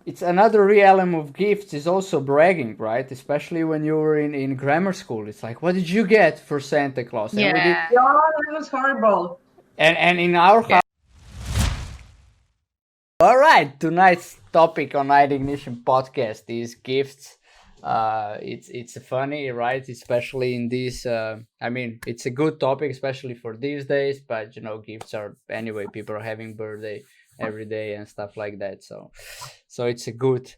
it's another realm of gifts is also bragging, right? Especially when you were in grammar school. It's like, what did you get for Santa Claus? And we did, Yeah. Yeah, that was horrible. and in our Yeah. house. All right, tonight's topic on Night Ignition podcast is gifts. It's funny, right? Especially in these. I mean, it's a good topic, especially for these days. But gifts are anyway. People are having birthday every day and stuff like that. So it's a good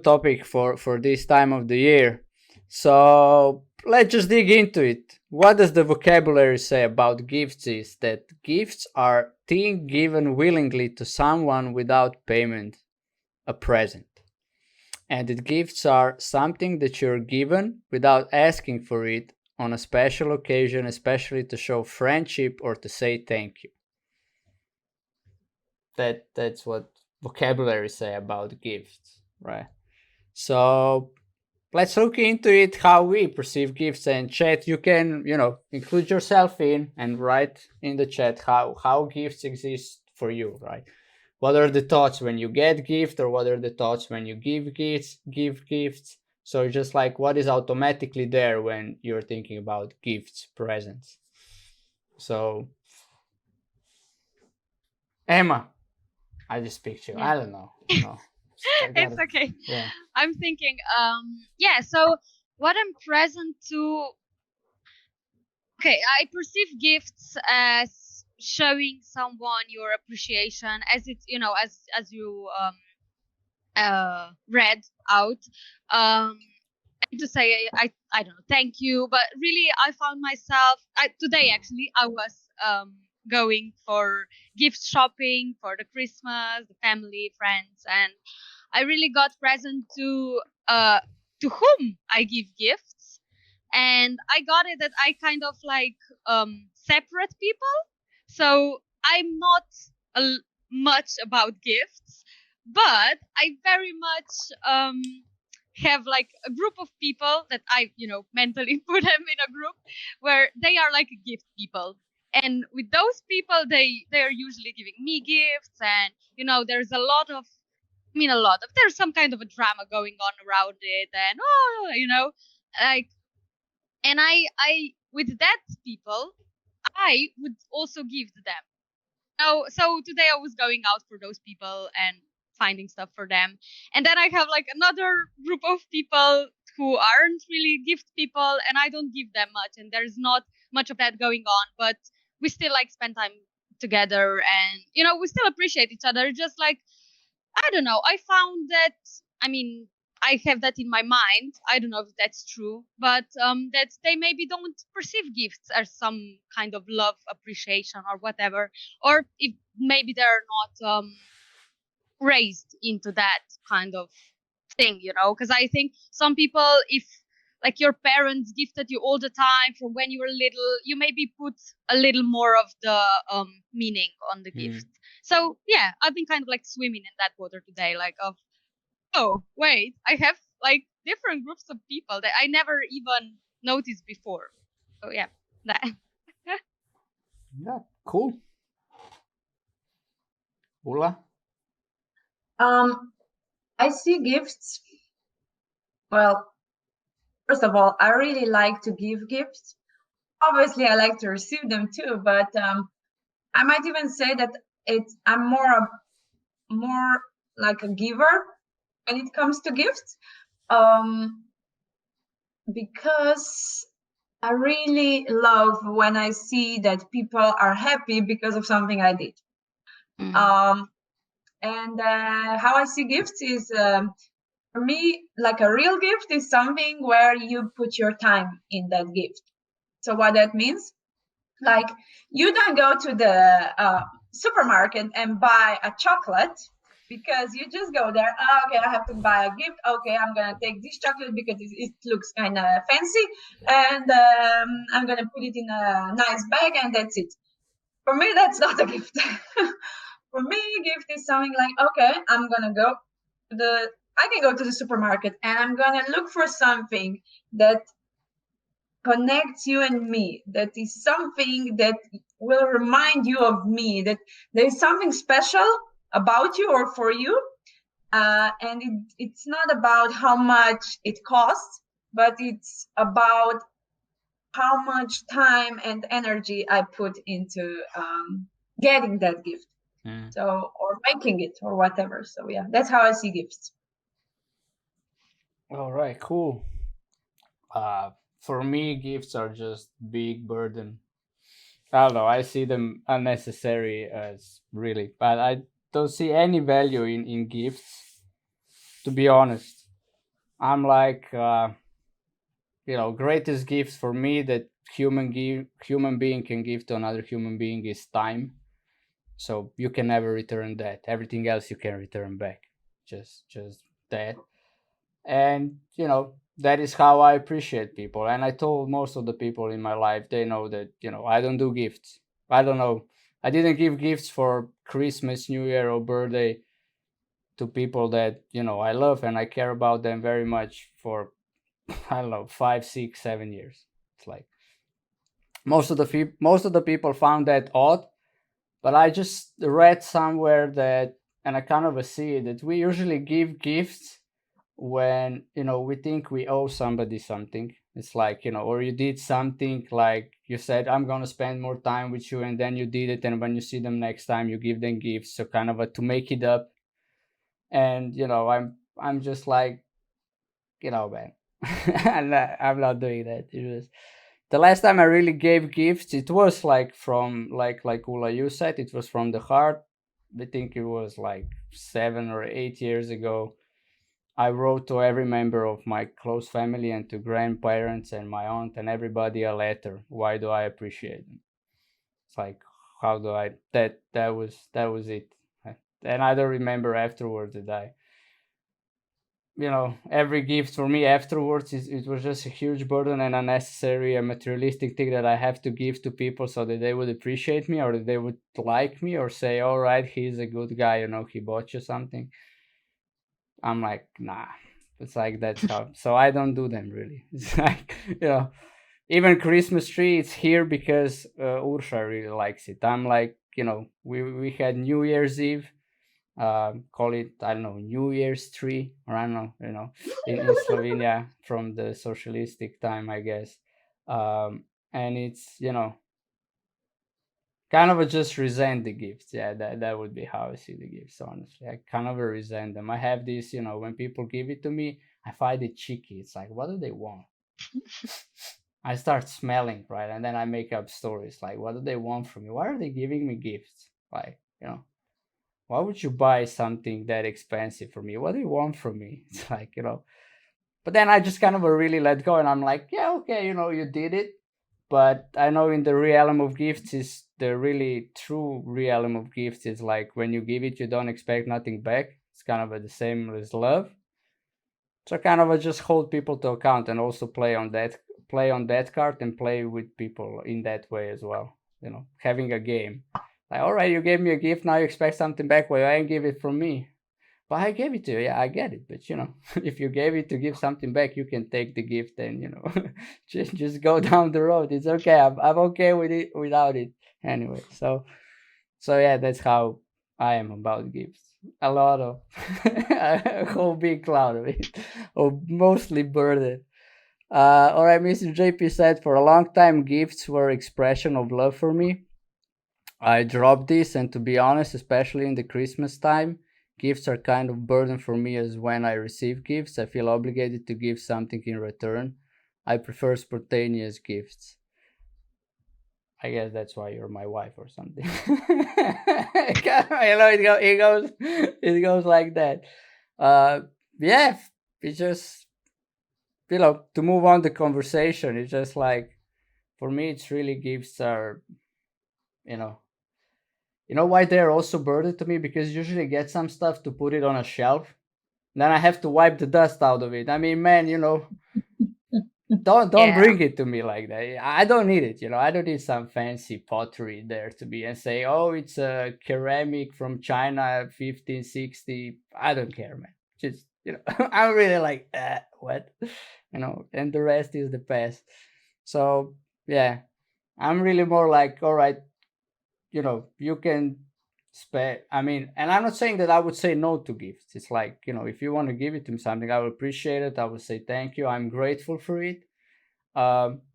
topic for this time of the year. So let's just dig into it. What does the vocabulary say about gifts? Is that gifts are things given willingly to someone without payment, a present. And that gifts are something that you're given without asking for it on a special occasion, especially to show friendship or to say thank you. That's what vocabulary say about gifts, right? So let's look into it how we perceive gifts. And chat, you can include yourself in and write in the chat how gifts exist for you, right? What are the thoughts when you get gift, or what are the thoughts when you give gifts? So just like, what is automatically there when you're thinking about gifts, presents? So Emma, I just picture, Yeah. I don't know, It's okay. yeah. I'm thinking, yeah, so what I'm present to, okay, I perceive gifts as showing someone your appreciation, as it's, as you read out, to say, I don't know, thank you. But really, I found myself, today actually, I was going for gift shopping for the Christmas, the family, friends, and I really got present to whom I give gifts, and I got it that I kind of like separate people. So I'm not much about gifts, but I very much have like a group of people that I mentally put them in a group where they are like gift people. And with those people, they are usually giving me gifts, and there's a lot of, there's some kind of a drama going on around it, and like, and I with that people, I would also give to them. So today I was going out for those people and finding stuff for them, and then I have like another group of people who aren't really gift people, and I don't give them much, and there's not much of that going on, but we still like spend time together, and we still appreciate each other. Just like, I don't know. I found that, I mean, I have that in my mind. I don't know if that's true, but that they maybe don't perceive gifts as some kind of love, appreciation, or whatever, or if maybe they're not raised into that kind of thing, because I think some people, if like your parents gifted you all the time from when you were little, you maybe put a little more of the meaning on the gift. So yeah, I've been kind of like swimming in that water today, like, of, oh wait, I have like different groups of people that I never even noticed before. So yeah, that. Yeah, cool. Ula? I see gifts. Well, first of all, I really like to give gifts. Obviously, I like to receive them too, but I might even say that I'm more like a giver when it comes to gifts, because I really love when I see that people are happy because of something I did. Mm. And how I see gifts is, for me, like a real gift is something where you put your time in that gift. So what that means, like, you don't go to the supermarket and buy a chocolate because you just go there. Oh, okay, I have to buy a gift. Okay, I'm gonna take this chocolate because it looks kind of fancy, and I'm gonna put it in a nice bag, and that's it. For me, that's not a gift. For me, a gift is something like, okay, I'm gonna go to the. I can go to the supermarket and I'm gonna look for something that connects you and me, that is something that will remind you of me, that there is something special about you or for you, and it's not about how much it costs, but it's about how much time and energy I put into getting that gift. Mm. So, or making it or whatever. So yeah, that's how I see gifts. All right, cool. Uh, for me, gifts are just big burden. I don't know. I see them unnecessary as really, but I don't see any value in gifts. To be honest, I'm like, greatest gifts for me that human being can give to another human being is time. So you can never return that. Everything else you can return back. Just that. And that is how I appreciate people. And I told most of the people in my life, they know that I don't do gifts. I don't know. I didn't give gifts for Christmas, New Year, or birthday to people that I love and I care about them very much for I don't know 5, 6, 7 years. It's like most of the people found that odd, but I just read somewhere that, and I kind of see it, that we usually give gifts when we think we owe somebody something. It's like or you did something, like you said, I'm gonna spend more time with you, and then you did it, and when you see them next time you give them gifts, so kind of to make it up. And I'm just like, man, I'm not doing that. It was the last time I really gave gifts. It was like from like Ula, you said, it was from the heart. I think it was like 7 or 8 years ago. I wrote to every member of my close family and to grandparents and my aunt and everybody a letter. Why do I appreciate them? It's like, how do I, that was it. And I don't remember afterwards that every gift for me afterwards it was just a huge burden and unnecessary a materialistic thing that I have to give to people so that they would appreciate me or that they would like me or say, all right, he's a good guy, he bought you something. I'm like, nah. It's like, that's how, so I don't do them really. It's like, even Christmas tree, it's here because Ursha really likes it. I'm like, we had New Year's Eve, call it, I don't know, New Year's tree, or I don't know, in Slovenia from the socialistic time, I guess. And it's kind of just resent the gifts. Yeah, that would be how I see the gifts. Honestly, I kind of resent them. I have this, when people give it to me, I find it cheeky. It's like, what do they want? I start smelling, right, and then I make up stories like, what do they want from me? Why are they giving me gifts? Like, why would you buy something that expensive for me? What do you want from me? It's like, but then I just kind of really let go and I'm like, yeah, okay, you did it. But I know in the realm of gifts is the really true realm of gifts is like when you give it, you don't expect nothing back. It's kind of the same as love. So kind of just hold people to account and also play on that card and play with people in that way as well. Having a game. Like, all right, you gave me a gift, now you expect something back. Well, I ain't give it from me. But I gave it to you. Yeah, I get it. But if you gave it to give something back, you can take the gift and just go down the road. It's okay. I'm okay with it without it anyway. So yeah, that's how I am about gifts. A lot of a whole big cloud of it, or mostly burden. All right, Mr. JP said, for a long time, gifts were expression of love for me. I dropped this, and to be honest, especially in the Christmas time, gifts are kind of burden for me, as when I receive gifts, I feel obligated to give something in return. I prefer spontaneous gifts. I guess that's why you're my wife or something. It goes like that. Yeah, it's just to move on the conversation. It's just like, for me, it's really gifts are you know why they're also burden to me, because usually I get some stuff to put it on a shelf, then I have to wipe the dust out of it. I mean, man, don't Yeah. bring it to me like that. I don't need it. I don't need some fancy pottery there to be and say, oh, it's a ceramic from China 1560. I don't care, man. Just I'm really like, what, and the rest is the past. So yeah, I'm really more like, all right, you can I mean, and I'm not saying that I would say no to gifts. It's like, if you want to give it to me something, I will appreciate it. I will say thank you. I'm grateful for it.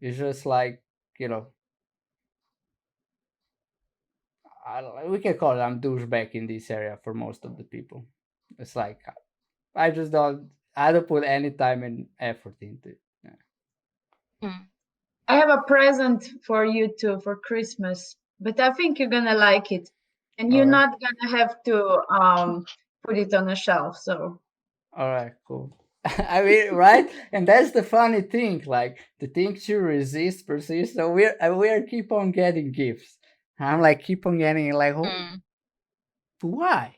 It's just like, you know, we can call it I'm douchebag in this area for most of the people. It's like I just I don't put any time and effort into it. Yeah. I have a present for you too for Christmas, but I think you're gonna like it, and All you're right. not gonna have to put it on a shelf. So All right, cool. I mean, right? And that's the funny thing. Like the things you resist persist. So we're keep on getting gifts. I'm like keep on getting like, oh, why?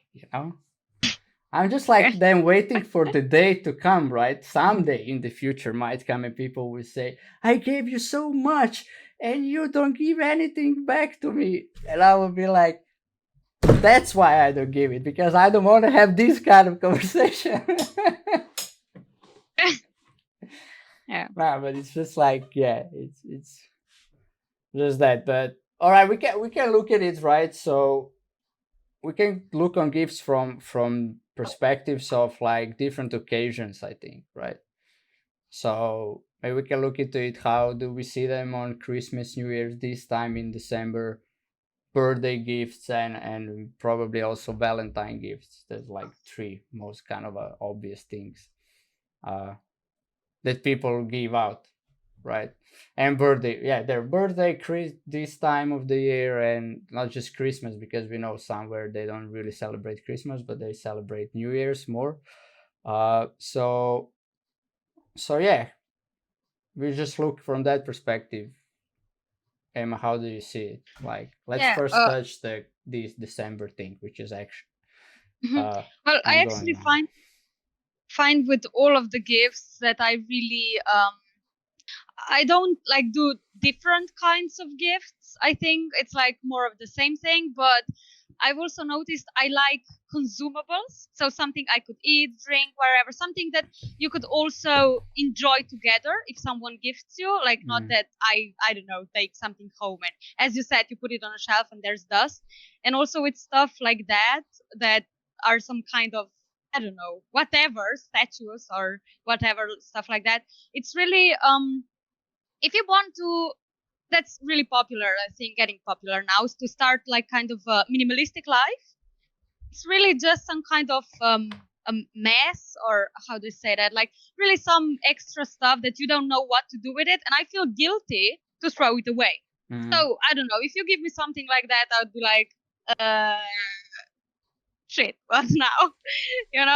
I'm just like then waiting for the day to come, right? Someday in the future might come and people will say, I gave you so much and you don't give anything back to me. And I will be like, that's why I don't give it, because I don't want to have this kind of conversation. Yeah. Nah, but it's just like, yeah, it's just that. But all right, we can look at it, right? So we can look on gifts from perspectives of like different occasions, I think, right? So maybe we can look into it. How do we see them on Christmas, New Year's, this time in December, birthday gifts, and probably also Valentine gifts. There's like three most kind of obvious things uh, that people give out, right? And birthday, yeah, their birthday, this time of the year, and not just Christmas, because we know somewhere they don't really celebrate Christmas, but they celebrate New Year's more. So yeah, we just look from that perspective. Emma, how do you see it? Like, let's Yeah. first touch this December thing, which is actually Well, I ongoing actually now. find with all of the gifts that I really I don't like do different kinds of gifts. I think it's like more of the same thing, but I've also noticed I like consumables. So something I could eat, drink, wherever, something that you could also enjoy together if someone gifts you. Like not that I don't know, take something home and as you said, you put it on a shelf and there's dust. And also with stuff like that are some kind of I don't know, whatever, statues or whatever stuff like that. It's really if you want to that's really popular, I think getting popular now is to start like kind of a minimalistic life. It's really just some kind of a mess, or how do you say that, like really some extra stuff that you don't know what to do with it, and I feel guilty to throw it away. So I don't know, if you give me something like that, I would be like shit, what now? And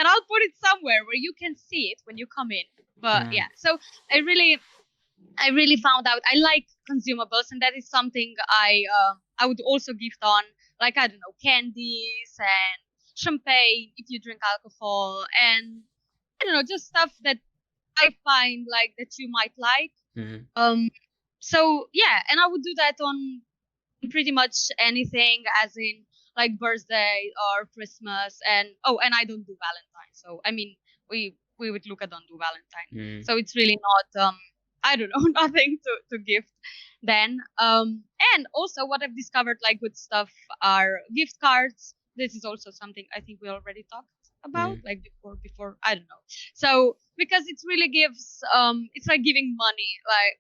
I'll put it somewhere where you can see it when you come in. But yeah, so i really I really found out I like consumables, and that is something I would also gift on, like I don't know, candies and champagne if you drink alcohol, and I don't know, just stuff that I find like that you might like. So yeah, and I would do that on pretty much anything, as in like birthday or Christmas, and and I don't do Valentine. So I mean, we would look at don't do Valentine. So it's really not I don't know, nothing to gift then. And also what I've discovered like with stuff are gift cards. This is also something I think we already talked about like before I don't know. So because it really gives it's like giving money, like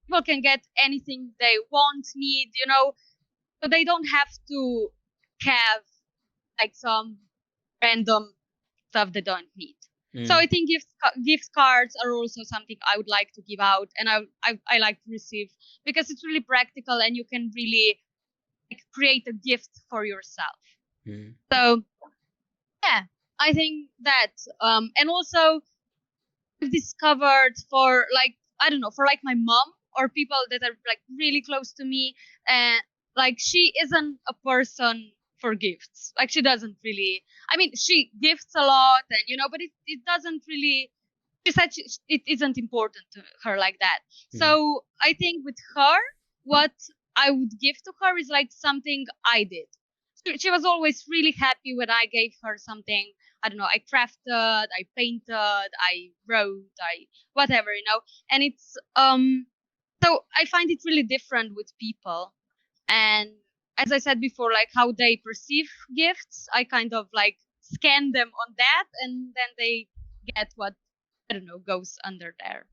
people can get anything they want, need, so they don't have to have like some random stuff they don't need. So I think gift cards are also something I would like to give out, and I like to receive, because it's really practical and you can really like, create a gift for yourself. So yeah, I think that and also I've discovered for like I don't know, for like my mom or people that are like really close to me, and like she isn't a person for gifts. Like she doesn't really. I mean, she gifts a lot, and but it doesn't really. She said it isn't important to her like that. So I think with her, what I would give to her is like something I did. She was always really happy when I gave her something. I don't know, I crafted, I painted, I wrote, I whatever, and it's so I find it really different with people. And as I said before, like how they perceive gifts, I kind of like scan them on that, and then they get what, I don't know, goes under there.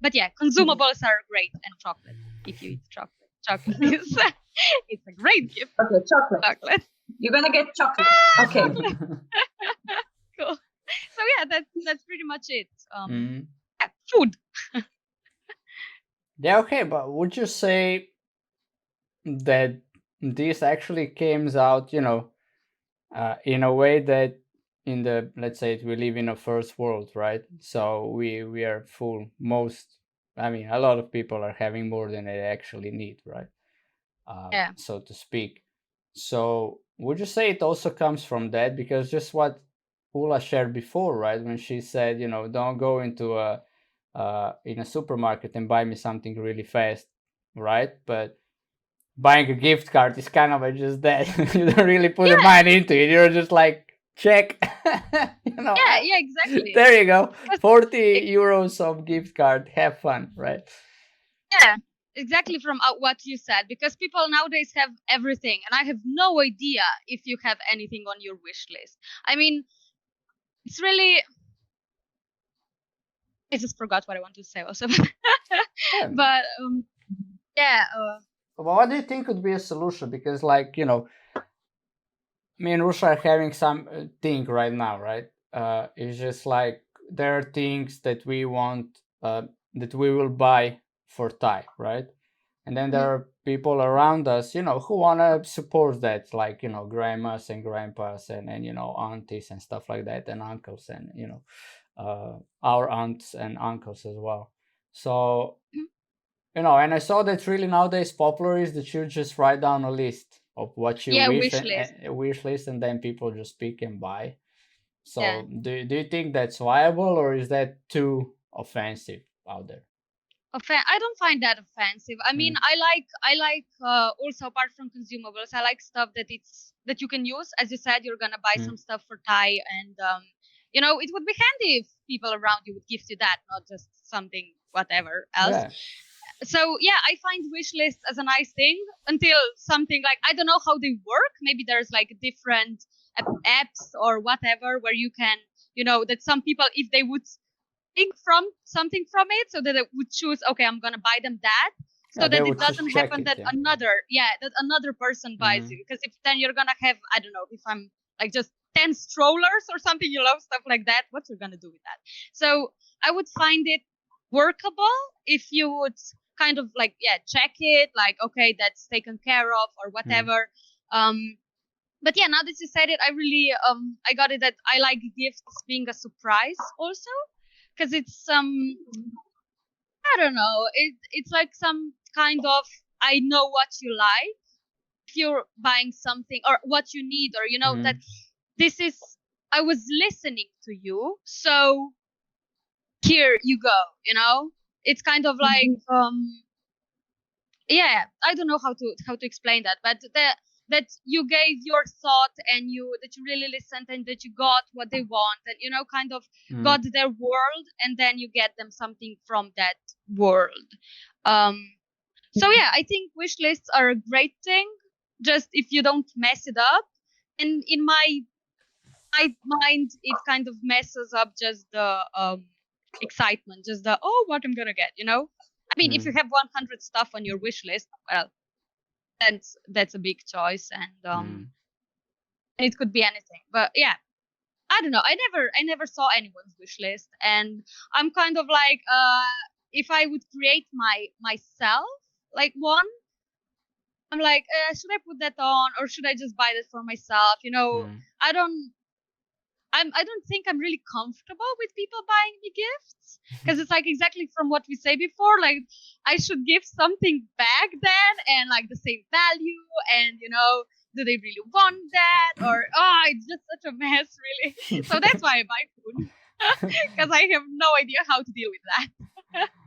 But yeah, consumables are great, and chocolate. If you eat chocolate, chocolate is it's a great gift. Okay, chocolate. You're gonna get chocolate. Okay. Cool. So yeah, that's pretty much it. Mm. Yeah, food. Yeah, okay, but would you say that this actually came out, in a way that in the, let's say we live in a first world, right? So we are full, a lot of people are having more than they actually need, right? Yeah. So to speak. So would you say it also comes from that? Because just what Ula shared before, right? When she said, don't go into in a supermarket and buy me something really fast, right? But buying a gift card is kind of just that. You don't really put the mind into it. You're just like, check. Yeah, exactly. There you go. 40 euros of gift card. Have fun, right? Yeah, exactly from what you said, because people nowadays have everything, and I have no idea if you have anything on your wish list. I mean, it's really, I just forgot what I want to say also. Yeah. But yeah. But what do you think would be a solution? Because, like, me and Russia are having some thing right now, right? It's just like there are things that we want, that we will buy for Thai, right? And then there are people around us, who want to support that, like, grandmas and grandpas and aunties and stuff like that, and uncles and, our aunts and uncles as well. So, and I saw that really nowadays popular is that you just write down a list of what you wish, wish list. and wish list, and then people just pick and buy. So Yeah. do you think that's viable, or is that too offensive out there? I don't find that offensive. I mean, I like also, apart from consumables, I like stuff that you can use. As you said, you're gonna buy some stuff for Thai, and it would be handy if people around you would gift you that, not just something whatever else. Yeah. So yeah, I find wish lists as a nice thing until something, like, I don't know how they work. Maybe there's like different apps or whatever where you can, that some people, if they would take from something from it, so that they would choose, okay, I'm gonna buy them that, so that it doesn't happen that another person buys it. Because if then you're gonna have, I don't know, if I'm like just 10 strollers or something, stuff like that, what you're gonna do with that? So I would find it workable if you would kind of like, check it, like, okay, that's taken care of or whatever. But yeah, now that you said it, I really I got it that I like gifts being a surprise also, because it's I don't know, it's like some kind of, I know what you like if you're buying something, or what you need, or that this is, I was listening to you, so here you go. It's kind of like yeah, I don't know how to explain that, but that you gave your thought, and that you really listened, and that you got what they want, and kind of got their world, and then you get them something from that world. So yeah, I think wish lists are a great thing, just if you don't mess it up. And in my mind, it kind of messes up just the excitement, just the, oh, what I'm gonna get. I mean, if you have 100 stuff on your wish list, well, that's a big choice, and it could be anything. But yeah, I don't know. I never saw anyone's wish list, and I'm kind of like, if I would create myself like one, I'm like, should I put that on, or should I just buy that for myself? I don't think I'm really comfortable with people buying me gifts, because it's like exactly from what we say before, like I should give something back then, and like the same value, and do they really want that, or it's just such a mess, really. So that's why I buy food, because I have no idea how to deal with that.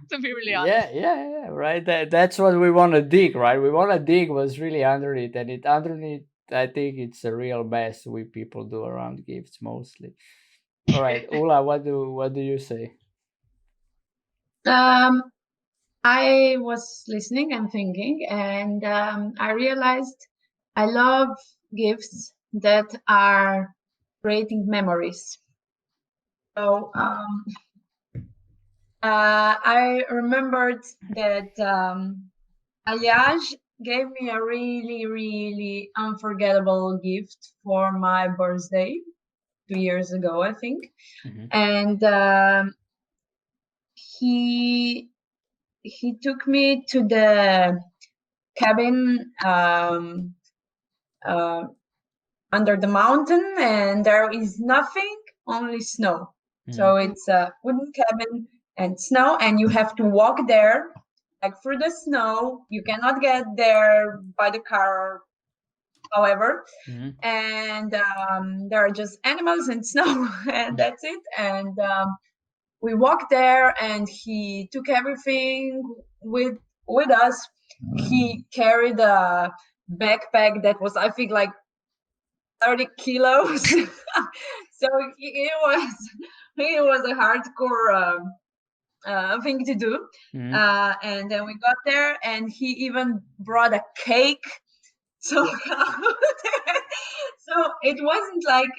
To be really honest. Yeah, right. That's what we want to dig, right? We want to dig what's really underneath, and underneath, I think it's a real mess we people do around gifts mostly. All right, Ula, what do you say? I was listening and thinking, and I realized I love gifts that are creating memories. So I remembered that Aliage gave me a really, really unforgettable gift for my birthday 2 years ago, I think. Mm-hmm. And he took me to the cabin uh, under the mountain, and there is nothing, only snow. So it's a wooden cabin and snow, and you have to walk there, like through the snow. You cannot get there by the car, however. Mm-hmm. And there are just animals and snow, and that's it. And we walked there, and he took everything with us. He carried a backpack that was, I think, like 30 kilos. So it was a hardcore thing to do. Mm-hmm. And then we got there, and he even brought a cake. So so it wasn't like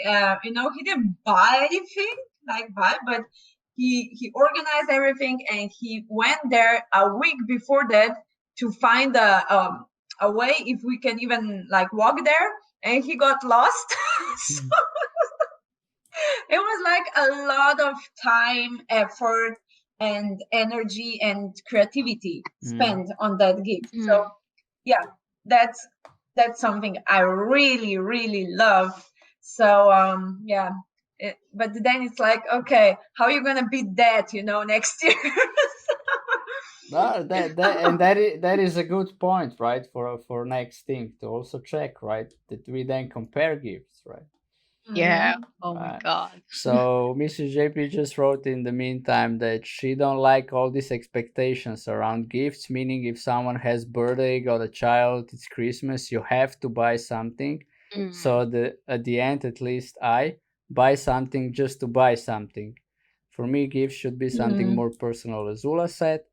he didn't buy anything but he organized everything, and he went there a week before that to find a way if we can even like walk there, and he got lost. So it was like a lot of time, effort, and energy and creativity spent on that gift. So yeah, that's something I really, really love. So yeah, but then it's like, okay, how are you gonna beat that, next year? No, that is a good point, right? For next thing to also check, right? That we then compare gifts, right? Yeah. Mhm. Oh my God. So Mrs. JP just wrote in the meantime that she don't like all these expectations around gifts, meaning if someone has birthday, got a child, it's Christmas, you have to buy something. So at the end, at least I buy something just to buy something. For me, gifts should be something more personal, as Ula said.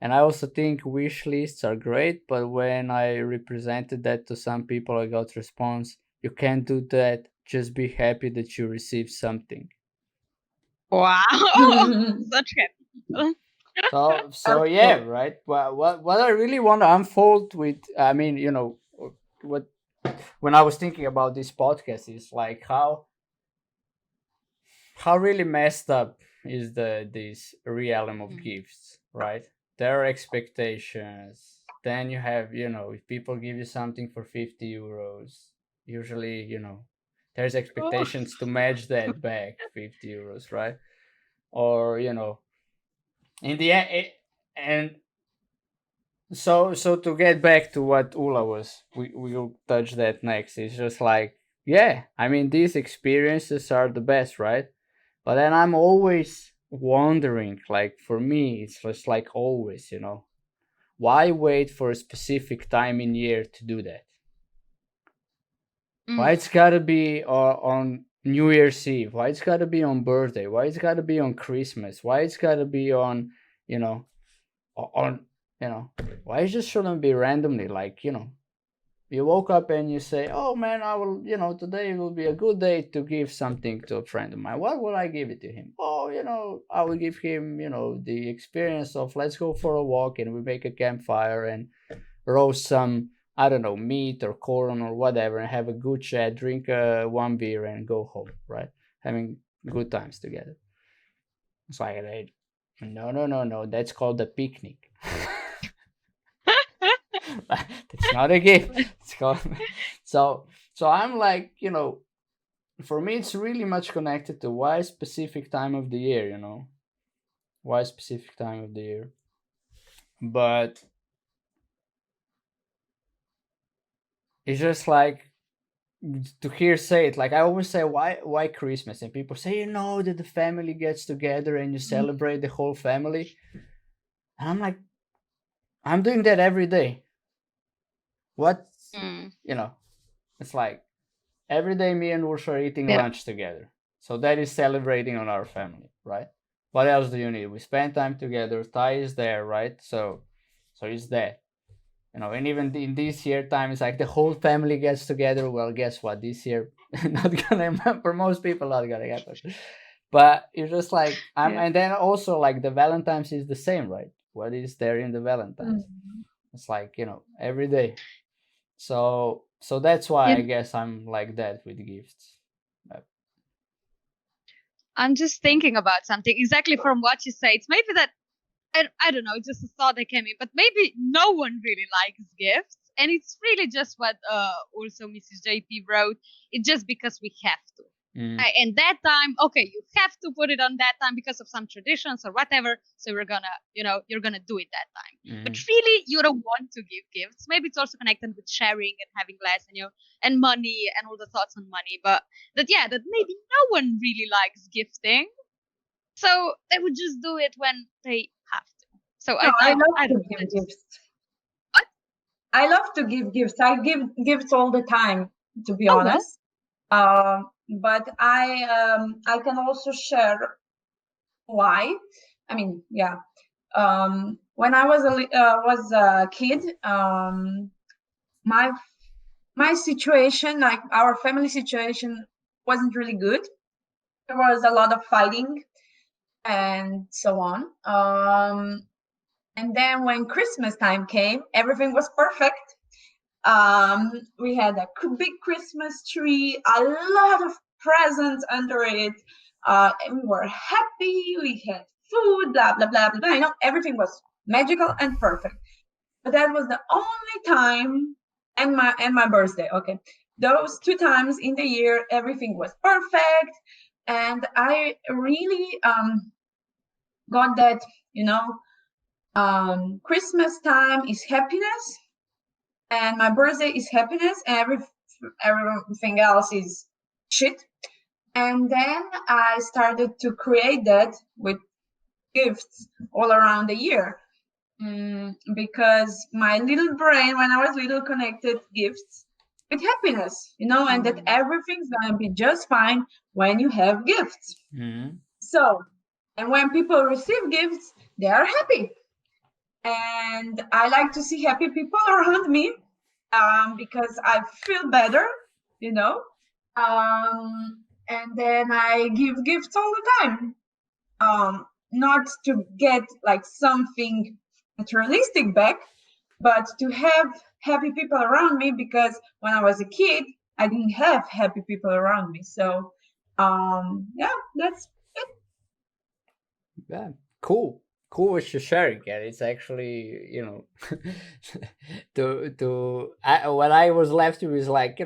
And I also think wish lists are great, but when I represented that to some people, I got response, you can't do that. Just be happy that you received something. Wow. Such happy people. So yeah, right. Well, what I really want to unfold with, I mean, what when I was thinking about this podcast is like how really messed up is this realm of gifts, right? Their expectations. Then you have, if people give you something for 50 euros, usually, there's expectations to match that back 50 euros, right? Or, in the end, and so to get back to what Ula was, we'll touch that next. It's just like, yeah, I mean, these experiences are the best, right? But then I'm always wondering, like, for me, it's just like always, why wait for a specific time in year to do that? Why it's gotta be on New Year's Eve? Why it's gotta be on birthday? Why it's gotta be on Christmas? Why it's gotta be on, you know, on, why it just shouldn't be randomly? Like, you woke up and you say, oh man, I will, today will be a good day to give something to a friend of mine. What will I give it to him? Oh, I will give him, the experience of let's go for a walk and we make a campfire and roast some, I don't know, meat or corn or whatever and have a good chat, drink one beer and go home, right? Having good times together. It's like, no, that's called a picnic. That's not a gift. It's called so I'm like, for me it's really much connected to why specific time of the year, why specific time of the year. But it's just like to hear say it, like I always say, why Christmas? And people say, that the family gets together and you celebrate the whole family. And I'm like, I'm doing that every day. What, it's like every day me and Ursula are eating lunch together. So that is celebrating on our family, right? What else do you need? We spend time together. Ty is there, right? So it's that. and even in this year time, it's like the whole family gets together. Well, guess what? This year, not gonna for most people, not gonna happen. But you're just like, Yeah. and then also like the Valentine's is the same, right? What is there in the Valentine's? Mhm. It's like, every day. So that's why I You- guess I'm like that with gifts. I'm just thinking about something exactly from what you say. It's maybe that I don't know, it's just a thought that came in, but maybe no one really likes gifts. And it's really just what also Mrs. JP wrote. It's just because we have to. Mm. And that time, okay, you have to put it on that time because of some traditions or whatever. So you're gonna do it that time. But Mm. really, you don't want to give gifts. Maybe it's also connected with sharing and having less, and money and all the thoughts on money. But that maybe no one really likes gifting. So they would just do it when they have to. So No, I love I to don't know. give gifts. I love to give gifts. I give gifts all the time, to be Oh well. honest. But I can also share why. I mean, yeah. When I was a kid, my situation, like our family situation, wasn't really good. There was a lot of fighting and so on. And then when Christmas time came, everything was perfect. We had a big Christmas tree, a lot of presents under it. And we were happy. We had food, blah blah blah blah blah. Everything was magical and perfect. But that was the only time, and my birthday. Okay, those 2 times in the year, everything was perfect, and I really got that. Christmas time is happiness, and my birthday is happiness, and everything else is shit. And then I started to create that with gifts all around the year. Because my little brain, when I was little, connected gifts with happiness, and that everything's gonna be just fine when you have gifts. Mm. So, and when people receive gifts, they are happy. And I like to see happy people around me, because I feel better, you know. And then I give gifts all the time. Not to get like something materialistic back, but to have happy people around me, because when I was a kid, I didn't have happy people around me. So, yeah, that's it. Yeah, cool. Cool what you're sharing, and it's actually, what I was left with is like,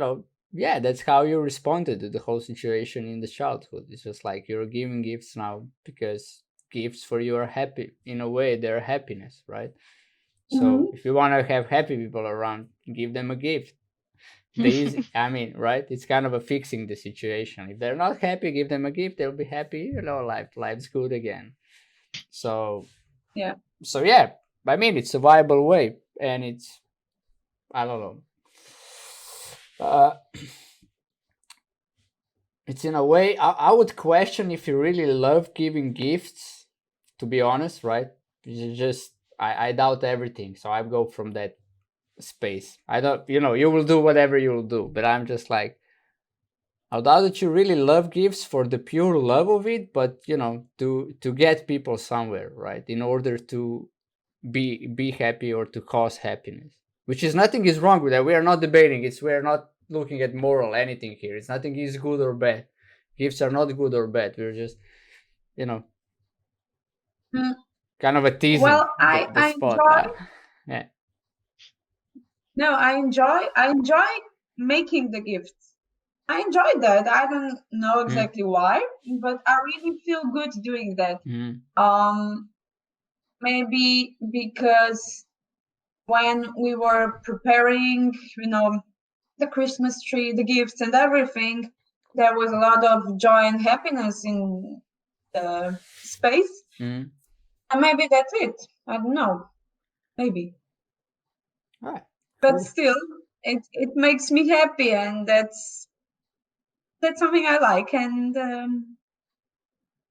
yeah, that's how you responded to the whole situation in the childhood. It's just like you're giving gifts now because gifts for you are happy. In a way, they're happiness, right? So Mhm. if you want to have happy people around, give them a gift. I mean, right? It's kind of a fixing the situation. If they're not happy, give them a gift. They'll be happy. Life's good again. So Yeah. yeah, I mean, it's a viable way, and it's, I don't know, uh, it's in a way, I would question if you really love giving gifts, to be honest, right? You just, I doubt everything, so I go from that space. I don't, you will do whatever you will do, but I'm just like, I doubt that you really love gifts for the pure love of it, but to get people somewhere, right? In order to be happy or to cause happiness, which is, nothing is wrong with that. We are not debating. We're not looking at moral anything here. It's nothing is good or bad. Gifts are not good or bad. We're just, you know Mm. kind of a teasing Well, the I spot. enjoy. Yeah. No, I enjoy making the gifts. I enjoy that. I don't know Mm. exactly why, but I really feel good doing that. Mm. Um, Maybe because when we were preparing, the Christmas tree, the gifts, and everything, there was a lot of joy and happiness in the space. Mm. And maybe that's it. I don't know. Maybe. All right. But Cool. still, it makes me happy, and that's something I like. And I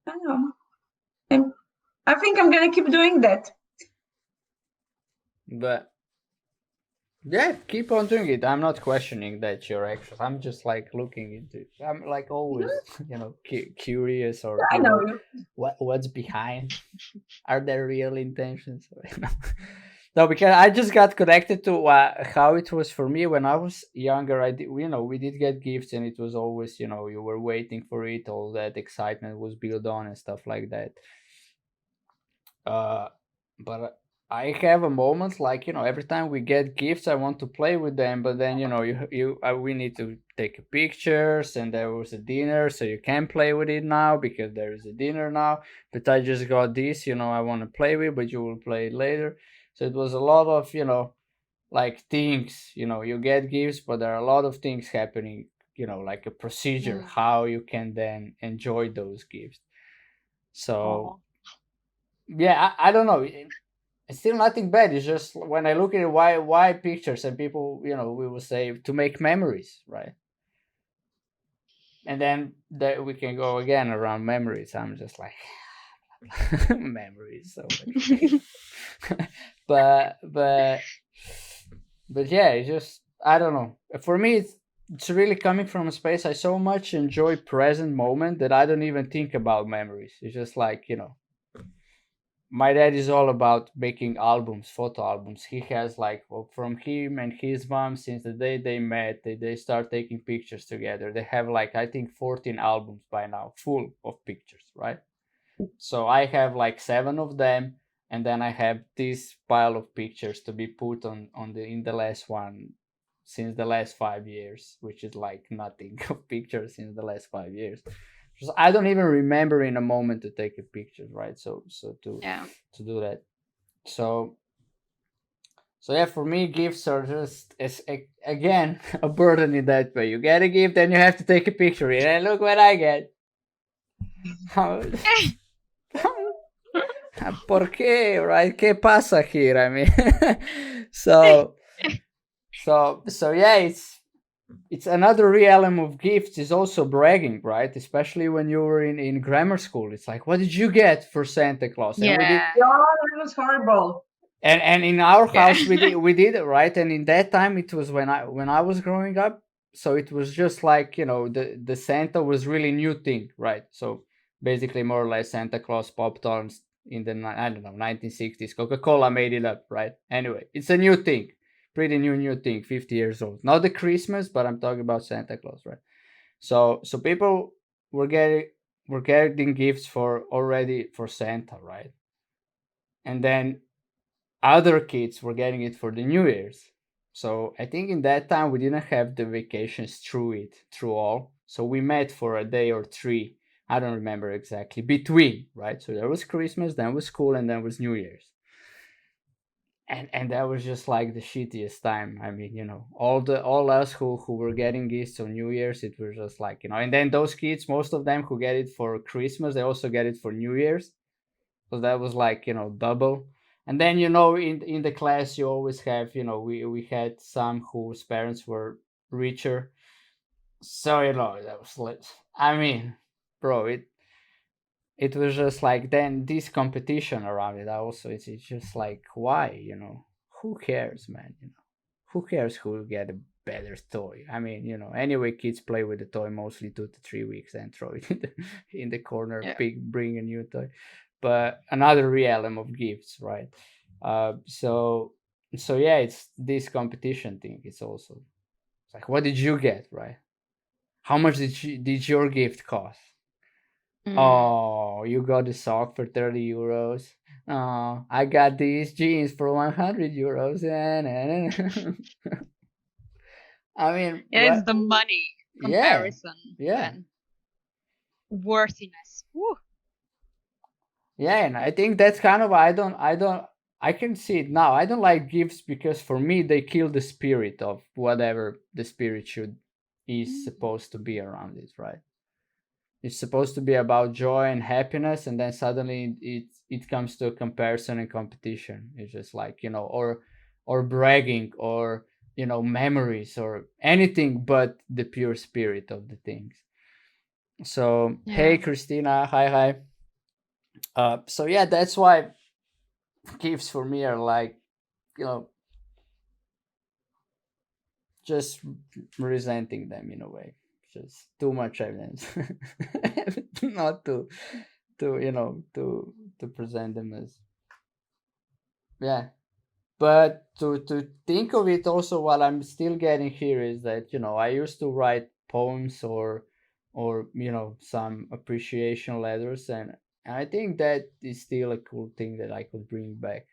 don't know. And I think I'm gonna keep doing that. But Yeah, keep on doing it. I'm not questioning that your actions. I'm just like looking into it. I'm like always, curious, or I know you. what's behind. Are there real intentions? No, because I just got connected to how it was for me when I was younger. I did, we did get gifts, and it was always, you were waiting for it. All that excitement was built on and stuff like that. Uh, but I have a moment like, every time we get gifts, I want to play with them, but then, we need to take pictures, and there was a dinner, so you can't play with it now because there is a dinner now. But I just got this, I want to play with, but you will play it later. So it was a lot of, like things, you get gifts, but there are a lot of things happening, like a procedure, Mm. how you can then enjoy those gifts. So Oh. yeah, I don't know. It's still nothing bad. It's just when I look at it, why pictures, and people, we will say to make memories, right? And then that we can go again around memories. I'm just like memories, so much pain. but but yeah, it's just, I don't know. For me, it's really coming from a space I so much enjoy present moment that I don't even think about memories. It's just like, my dad is all about making albums, photo albums. He has like, well, from him and his mom, since the day they met, they start taking pictures together. They have like, I think 14 albums by now, full of pictures, right? So I have like 7 of them, and then I have this pile of pictures to be put on the in the last one since the last 5 years, which is like nothing of pictures since the last 5 years. So I don't even remember in a moment to take a picture, right? So Yeah. to do that. So yeah, for me, gifts are just again a burden in that way. You get a gift, then you have to take a picture. And look what I get. How, ¿Por qué? Right? ¿Qué pasa here? I mean, so yeah, it's another realm of gifts is also bragging, right? Especially when you were in grammar school. It's like, what did you get for Santa Claus? And we did, Yeah. Yeah, that was horrible. and in our Yeah. house we did it, right? And in that time it was when I was growing up, so it was just like, the Santa was really new thing, right? So basically, more or less, Santa Claus popped on in the, I don't know, 1960s. Coca-Cola made it up, right? Anyway, it's a new thing, pretty new thing, 50 years old. Not the Christmas, but I'm talking about Santa Claus, right? So people were getting gifts for already for Santa, right? And then other kids were getting it for the New Year's. So I think in that time we didn't have the vacations through all. So we met for a day or 3. I don't remember exactly, between, right? So there was Christmas, then was school, and then was New Year's. And that was just like the shittiest time. I mean, all us who were getting gifts on New Year's, it was just like, and then those kids, most of them who get it for Christmas, they also get it for New Year's. So that was like, double. And then, in the class you always have, we had some whose parents were richer. So, that was like, I mean, bro, it was just like, then this competition around it also, it's just like, why, who cares, man? Who cares who will get a better toy? I mean, anyway, kids play with the toy mostly 2 to 3 weeks and throw it in the corner, Yeah. bring a new toy. But another realm of gifts, right? So yeah, it's this competition thing. It's also, it's like, what did you get, right? How much did your gift cost? Mm. Oh, you got the sock for 30 euros. Oh, I got these jeans for 100 euros. I mean, Yeah, it's the money yeah, comparison yeah, and worthiness. Woo. yeah. And I think that's kind of, I can see it now. I don't like gifts because for me, they kill the spirit of whatever the spirit is supposed to be around it, right? It's supposed to be about joy and happiness, and then suddenly it comes to a comparison and competition. It's just like, or bragging, or memories, or anything but the pure spirit of the things. So hey, Yeah. Christina, hi. So yeah, that's why gifts for me are like, you know just resenting them in a way. Just too much evidence, not to to present them as, yeah. But to think of it also, what I'm still getting here is that I used to write poems or some appreciation letters, and I think that is still a cool thing that I could bring back.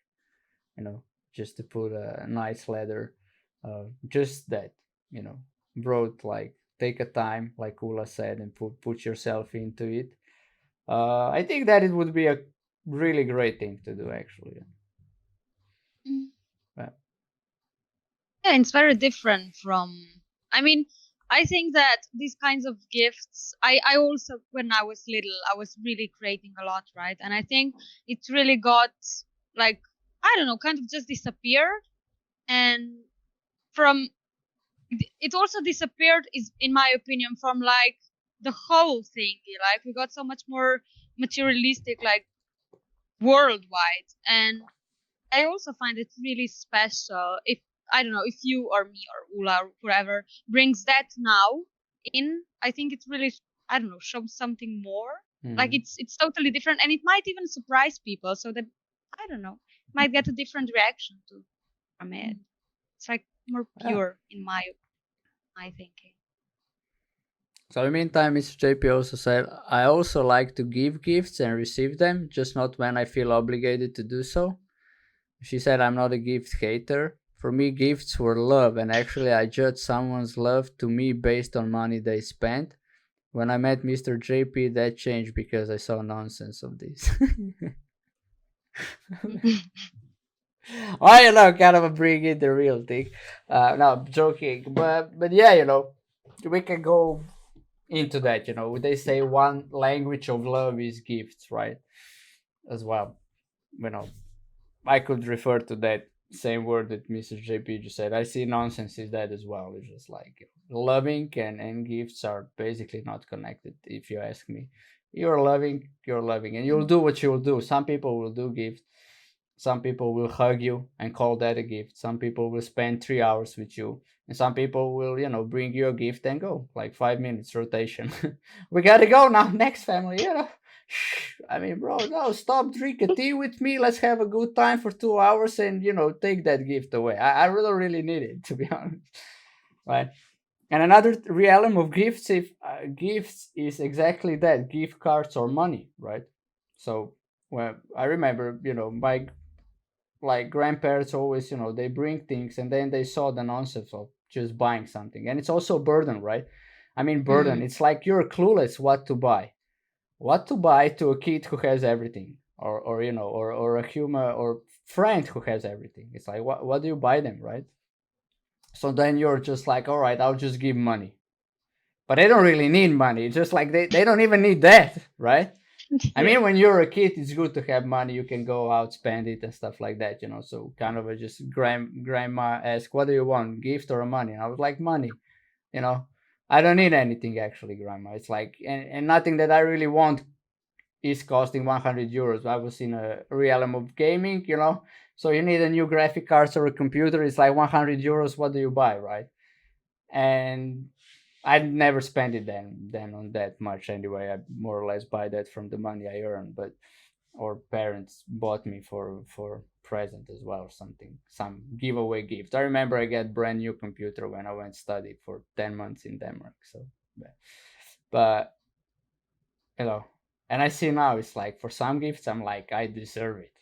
Just to put a nice letter, just that you know wrote, like, take a time, like Ula said, and put yourself into it. I think that it would be a really great thing to do, actually. Mm. Yeah. Yeah, it's very different from. I mean, I think that these kinds of gifts. I also, when I was little, I was really creating a lot, right? And I think it really got, like, I don't know, kind of just disappeared. And from it also disappeared, is in my opinion, from like the whole thing. Like, we got so much more materialistic, like, worldwide. And I also find it really special if, I don't know, if you or me or Ula or whoever brings that now in. I think it's really, I don't know, shows something more. Like, Mhm. it's totally different, and it might even surprise people, so that, I don't know, might get a different reaction to from it. It's like more Yeah. pure in my thinking. So in the meantime, Mr. JP also said, I also like to give gifts and receive them, just not when I feel obligated to do so. She said, I'm not a gift hater. For me, gifts were love, and actually, I judge someone's love to me based on money they spent. When I met Mr. JP, that changed because I saw nonsense of this. I kind of bring in the real thing. No, I'm joking, but yeah, we can go into that. They say one language of love is gifts, right? As well, you know, I could refer to that same word that Mr. JP just said. I see nonsense is that as well. It's just like loving and gifts are basically not connected. If you ask me, you're loving, and you'll do what you'll do. Some people will do gifts. Some people will hug you and call that a gift. Some people will spend 3 hours with you, and some people will, bring you a gift and go, like 5 minutes rotation. We gotta go now. Next family, I mean, bro, no, stop, drink a tea with me. Let's have a good time for 2 hours and, take that gift away. I really, really need it, to be honest. Right. And another realm of gifts, if gifts is exactly that, gift cards or money, right? So, well, I remember, my like grandparents always, they bring things and then they saw the nonsense of just buying something. And it's also a burden, right? I mean, burden. Mm. It's like you're clueless what to buy to a kid who has everything, or or a human or friend who has everything. It's like, what do you buy them, right? So then you're just like, all right, I'll just give money, but they don't really need money. It's just like they don't even need that, right? I Yeah. mean, when you're a kid, it's good to have money. You can go out, spend it, and stuff like that. So kind of just grandma asked, "What do you want, gift or money?" And I was like, "Money." You know, I don't need anything actually, grandma. It's like, and nothing that I really want is costing 100 euros. I was in a realm of gaming. So you need a new graphic cards or a computer. It's like 100 euros. What do you buy, right? And I never spend it then on that much anyway. I more or less buy that from the money I earn, but or parents bought me for present as well, or something, some giveaway gift. I remember I got brand new computer when I went study for 10 months in Denmark. So, but you know, and I see now it's like for some gifts I'm like I deserve it.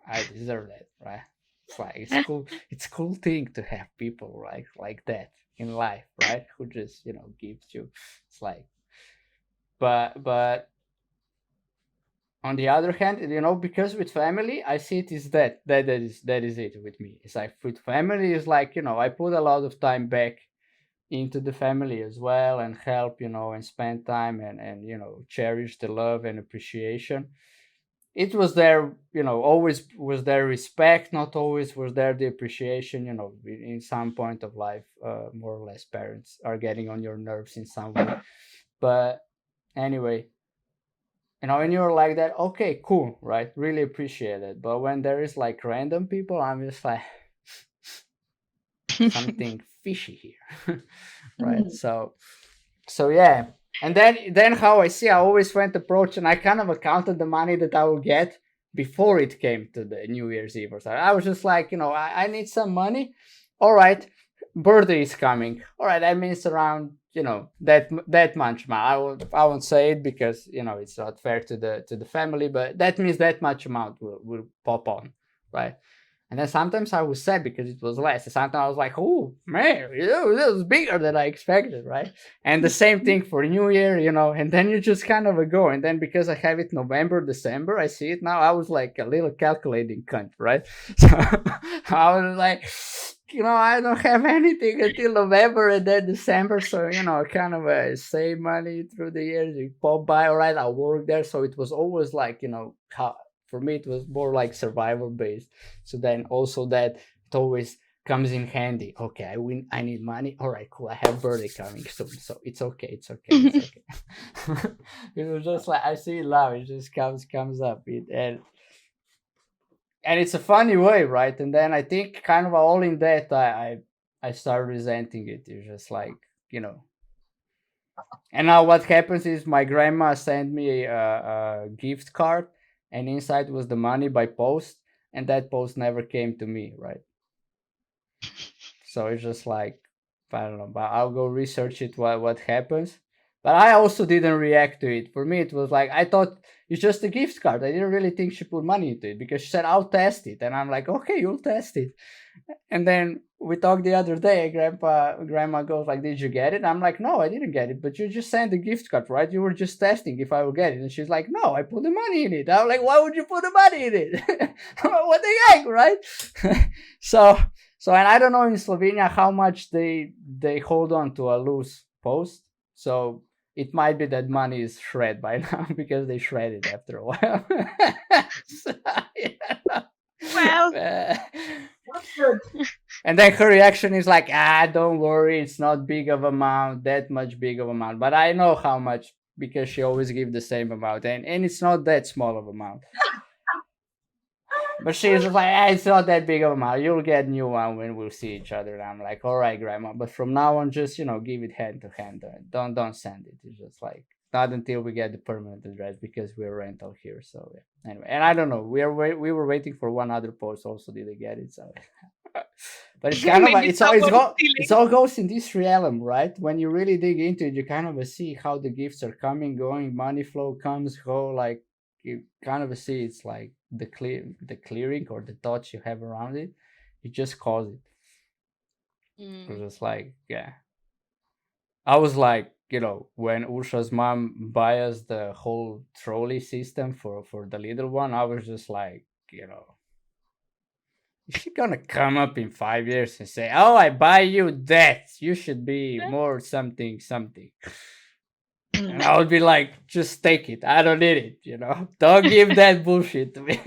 I deserve that, right? It's like it's cool. It's a cool thing to have people like that in life, right? Who just gives you. It's like, but on the other hand, because with family, I see it is that is it with me. It's like with family is like I put a lot of time back into the family as well and help and spend time and cherish the love and appreciation. It was there, always was there respect, not always was there the appreciation. In some point of life, more or less parents are getting on your nerves in some way. But anyway, when you're like that, okay, cool, right? Really appreciate it. But when there is like random people, I'm just like something fishy here. Right? So yeah. And then how I always went approach, and I kind of accounted the money that I would get before it came to the New Year's Eve or something. I was just like, I need some money. All right, birthday is coming. All right, that means around that much. I won't say it because it's not fair to the family, but that means that much amount will pop on, right? And then sometimes I was sad because it was less. And sometimes I was like, oh man, this was bigger than I expected, right? And the same thing for New Year, and then you just kind of go. And then because I have it November, December, I see it now, I was like a little calculating cunt, right? So I was like, I don't have anything until November and then December. So, kind of save money through the years. You pop by, all right, I work there. So it was always like, for me, it was more like survival based. So then also that it always comes in handy. Okay, I need money. All right, cool. I have birthday coming soon, so it's okay. It was just like I see it now. It just comes up. And it's a funny way, right? And then I think kind of all in that I started resenting it. It's just like And now what happens is my grandma sent me a gift card, and inside was the money by post, and that post never came to me, right? So it's just like, I don't know, but I'll go research it what happens. But I also didn't react to it. For me, it was like, I thought it's just a gift card. I didn't really think she put money into it because she said, I'll test it. And I'm like, okay, you'll test it. And then we talked the other day, grandma goes like, did you get it? I'm like, no, I didn't get it, but you just sent the gift card, right? You were just testing if I will get it. And she's like, no, I put the money in it. I'm like, why would you put the money in it? What the heck, right? So, and I don't know in Slovenia how much they hold on to a loose post. So it might be that money is shred by now because they shred it after a while. So, yeah. Well, That's good. And then her reaction is like, don't worry, it's not big of amount, that much big of amount. But I know how much because she always gives the same amount, and it's not that small of amount. But she's just like, it's not that big of amount. You'll get new one when we'll see each other. And I'm like, all right, grandma. But from now on, just give it hand to hand. Don't send it. It's just like not until we get the permanent address because we're rental here. So yeah. Anyway, and I don't know. We were waiting for one other post. Also didn't get it. So. But it's kind of maybe it all goes in this realm, right? When you really dig into it, you kind of see how the gifts are coming, going, money flow comes, go, like you kind of see it's like the clearing or the thoughts you have around it. You just cause it. It's just like, yeah. I was like, when Usha's mom buy us the whole trolley system for the little one, I was just like, is she gonna come up in 5 years and say, "Oh, I buy you that. You should be more something." And I would be like, "Just take it. I don't need it. Don't give that bullshit to me."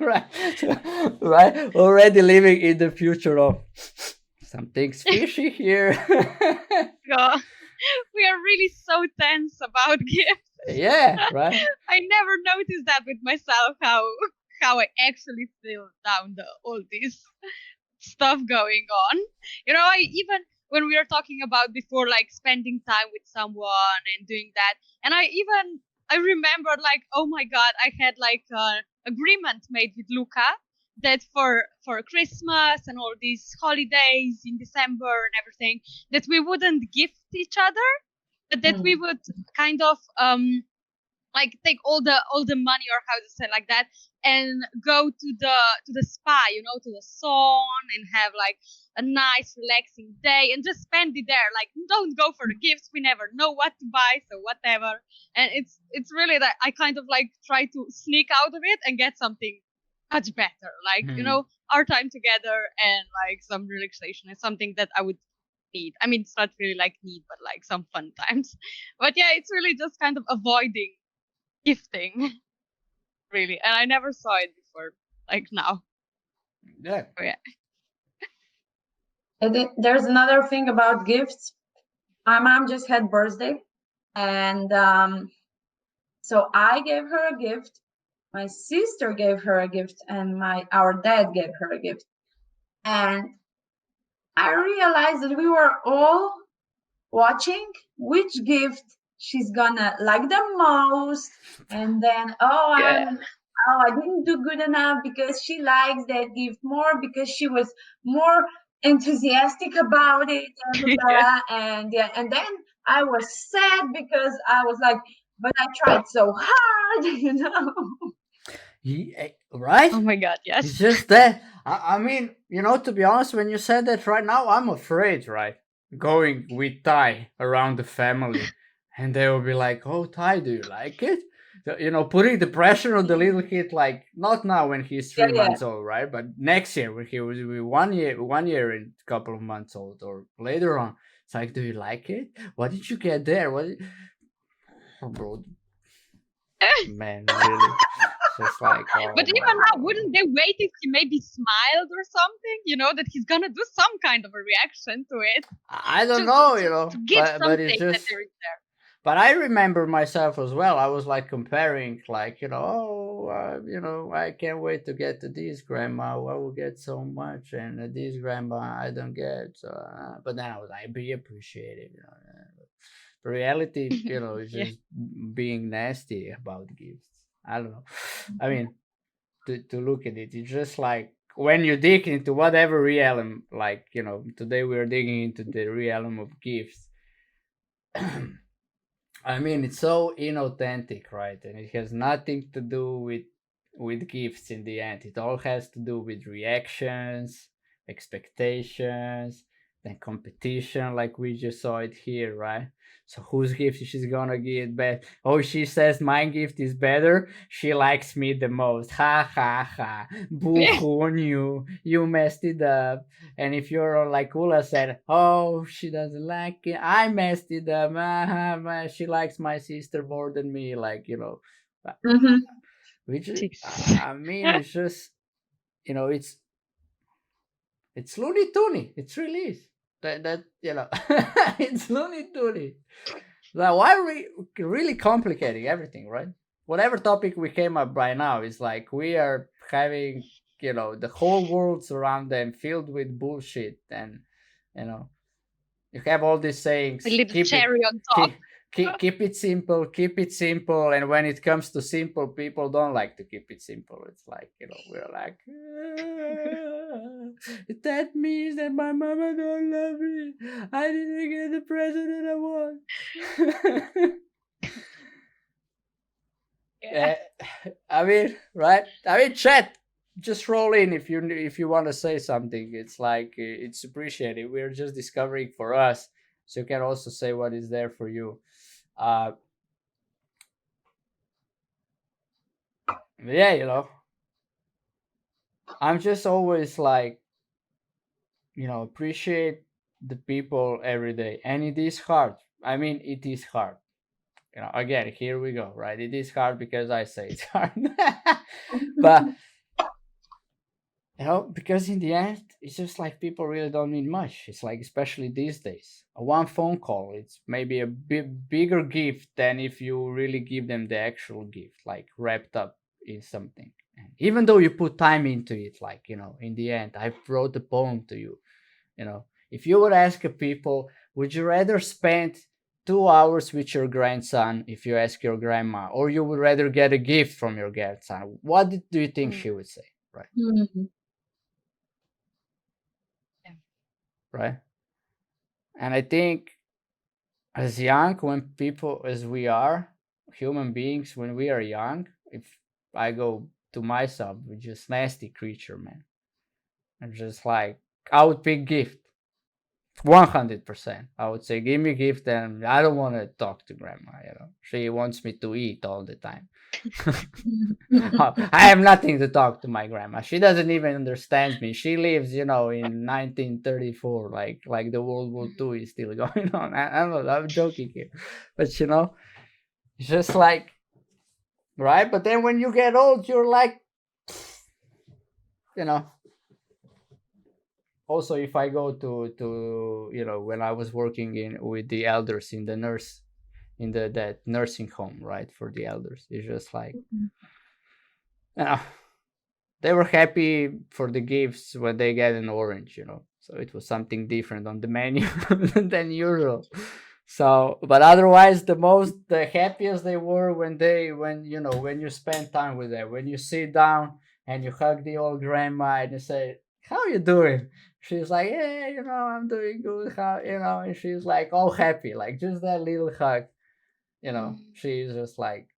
Right, right. Already living in the future of something's fishy here. God, we are really so tense about gifts. Yeah, right. I never noticed that with myself, how I actually feel down all this stuff going on. I even when we were talking about before, like spending time with someone and doing that, and I remember like, oh my god, I had like an agreement made with Luca that for Christmas and all these holidays in December and everything, that we wouldn't gift each other, but that we would kind of like take all the money, or how to say, like that, and go to the spa, to the sauna, and have like a nice relaxing day and just spend it there. Like, don't go for the gifts, we never know what to buy, so whatever. And it's really that I kind of like try to sneak out of it and get something much better, like our time together and like some relaxation is something that I would need. I mean, it's not really like need, but like some fun times. But yeah, it's really just kind of avoiding gifting, really. And I never saw it before, like now. Yeah. Oh, yeah. There's another thing about gifts. My mom just had birthday, and so I gave her a gift. My sister gave her a gift, and our dad gave her a gift. And I realized that we were all watching which gift she's gonna like the most, and then Yeah. I didn't do good enough because she likes that gift more because she was more enthusiastic about it, and blah, blah, Yeah. blah. And yeah, and then I was sad because I was like, but I tried so hard, you know. Right? Oh my God. It's Yes. just that. I mean, to be honest, when you said that right now, I'm afraid, right? Going with Ty around the family, and they will be like, "Oh, Ty, do you like it?" So, putting the pressure on the little kid, like not now when he's Yeah, three yeah. months old, right? But next year when he will be 1 year and a couple of months old, or later on. It's like, do you like it? What did you get there? Oh, bro, man, really? It's just like, But oh even my now, god. wouldn't they wait if he maybe smiled or something? That he's gonna do some kind of a reaction to it, I don't just know, to give but it's something that just. there is there. But I remember myself as well. I was like comparing, like, I can't wait to get to this grandma. I will get so much, and this grandma I don't get. So, but then I was like, be appreciative. Reality, is Yeah. just being nasty about gifts. I don't know. I mean, to look at it, it's just like when you dig into whatever realm, like today we're digging into the realm of gifts. I mean, it's so inauthentic, right? And it has nothing to do with gifts in the end. It all has to do with reactions, expectations, then competition, like we just saw it here, right? So whose gift she's gonna get back? Oh, she says my gift is better. She likes me the most. Ha ha ha. Boo Yeah. hoo on you. You messed it up. And if you're like Ula said, oh, she doesn't like it. I messed it up. She likes my sister more than me. Like, Mm-hmm. which Jeez. I mean, it's just, it's Looney Toony. It's really is. It's Looney Toony. Like, why are we really complicating everything, right? Whatever topic we came up by now is like we are having, the whole world around them filled with bullshit, and you know, you have all these A sayings. little cherry on top. Keep it simple. And when it comes to simple, people don't like to keep it simple. It's like, we're like, that means that my mama don't love me. I didn't get the present that I want. Yeah. I mean, right? I mean, chat. Just roll in if you want to say something. It's like it's appreciated. We're just discovering for us, so you can also say what is there for you. Uh, yeah, I'm just always like, appreciate the people every day, and it is hard. I mean, it is hard. Again, here we go, right? It is hard because I say it's hard, but because in the end, it's just like people really don't need much. It's like, especially these days, a one phone call, it's maybe a bigger gift than if you really give them the actual gift, like wrapped up in something. And even though you put time into it, like, in the end, I wrote a poem to you. If you would ask people, would you rather spend 2 hours with your grandson if you ask your grandma, or you would rather get a gift from your grandson? What do you think Mm. she would say? Right. Mm-hmm. Yeah. Right. And I think as young, when people, as we are, human beings, when we are young, if I go to myself, we're just nasty creature, man. I'm just like, I would pick gift. 100%. I would say, give me a gift, and I don't want to talk to grandma. She wants me to eat all the time. I have nothing to talk to my grandma. She doesn't even understand me. She lives, in 1934, like the World War II is still going on. I don't know. I'm joking here, but it's just like, right. But then when you get old, you're like, you know. Also, if I go to when I was working in with the elders in the nurse in that nursing home, right, for the elders, it's just like, you know they were happy for the gifts when they get an orange. so it was something different on the menu than usual. So, but otherwise, the happiest they were when when you spend time with them, when you sit down and you hug the old grandma and you say, "How are you doing?" She's like, "Yeah, I'm doing good." And she's like all happy, like just that little hug. She's just like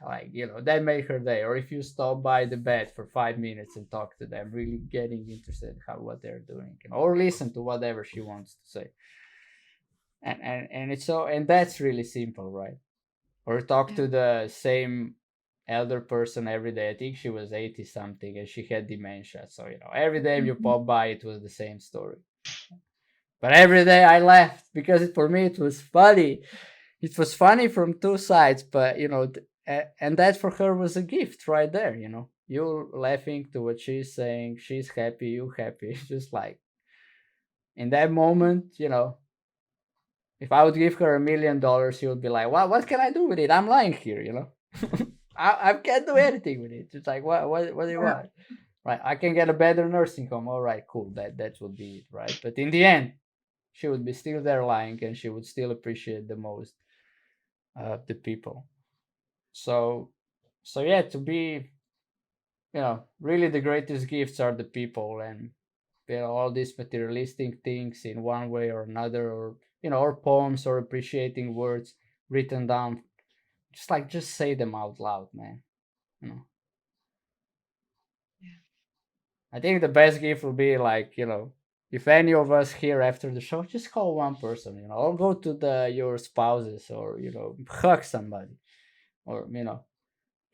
that made her day. Or if you stop by the bed for 5 minutes and talk to them, really getting interested in what they're doing, or listen to whatever she wants to say. And it's so, and that's really simple, right? Or talk to the same elder person every day. I think she was 80 something and she had dementia. So every day you pop by, it was the same story. But every day I laughed because for me it was funny. It was funny from two sides, but and that for her was a gift right there. You laughing to what she's saying, she's happy, you happy. Just like in that moment, if I would give her $1 million, she would be like, what can I do with it? I'm lying here. I can't do anything with it. It's like, what do you want? Right, I can get a better nursing home. All right, cool. That would be it, right? But in the end, she would be still there lying, and she would still appreciate the most the people. So yeah, to be, really the greatest gifts are the people, and all these materialistic things in one way or another, or poems or appreciating words written down. Just say them out loud, man. I think the best gift would be if any of us here after the show, just call one person, or go to your spouses, or hug somebody, or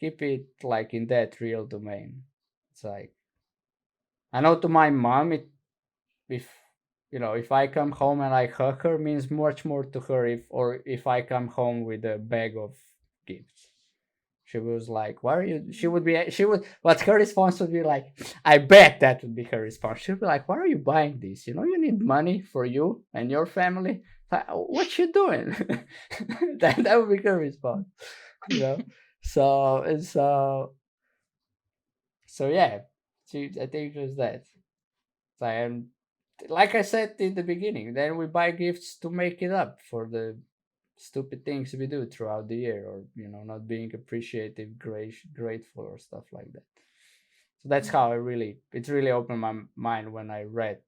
keep it like in that real domain. It's like, I know to my mom, if if I come home and I hug her, means much more to her if I come home with a bag of gifts. She was like, "Why are you?" What her response would be like, I bet that would be her response. She'd be like, "Why are you buying this? You need money for you and your family. What you doing?" That would be her response. So it's so yeah. I think it was that. And like I said in the beginning, then we buy gifts to make it up for the stupid things we do throughout the year, or not being appreciative, grateful, or stuff like that. So that's how it really opened my mind when I read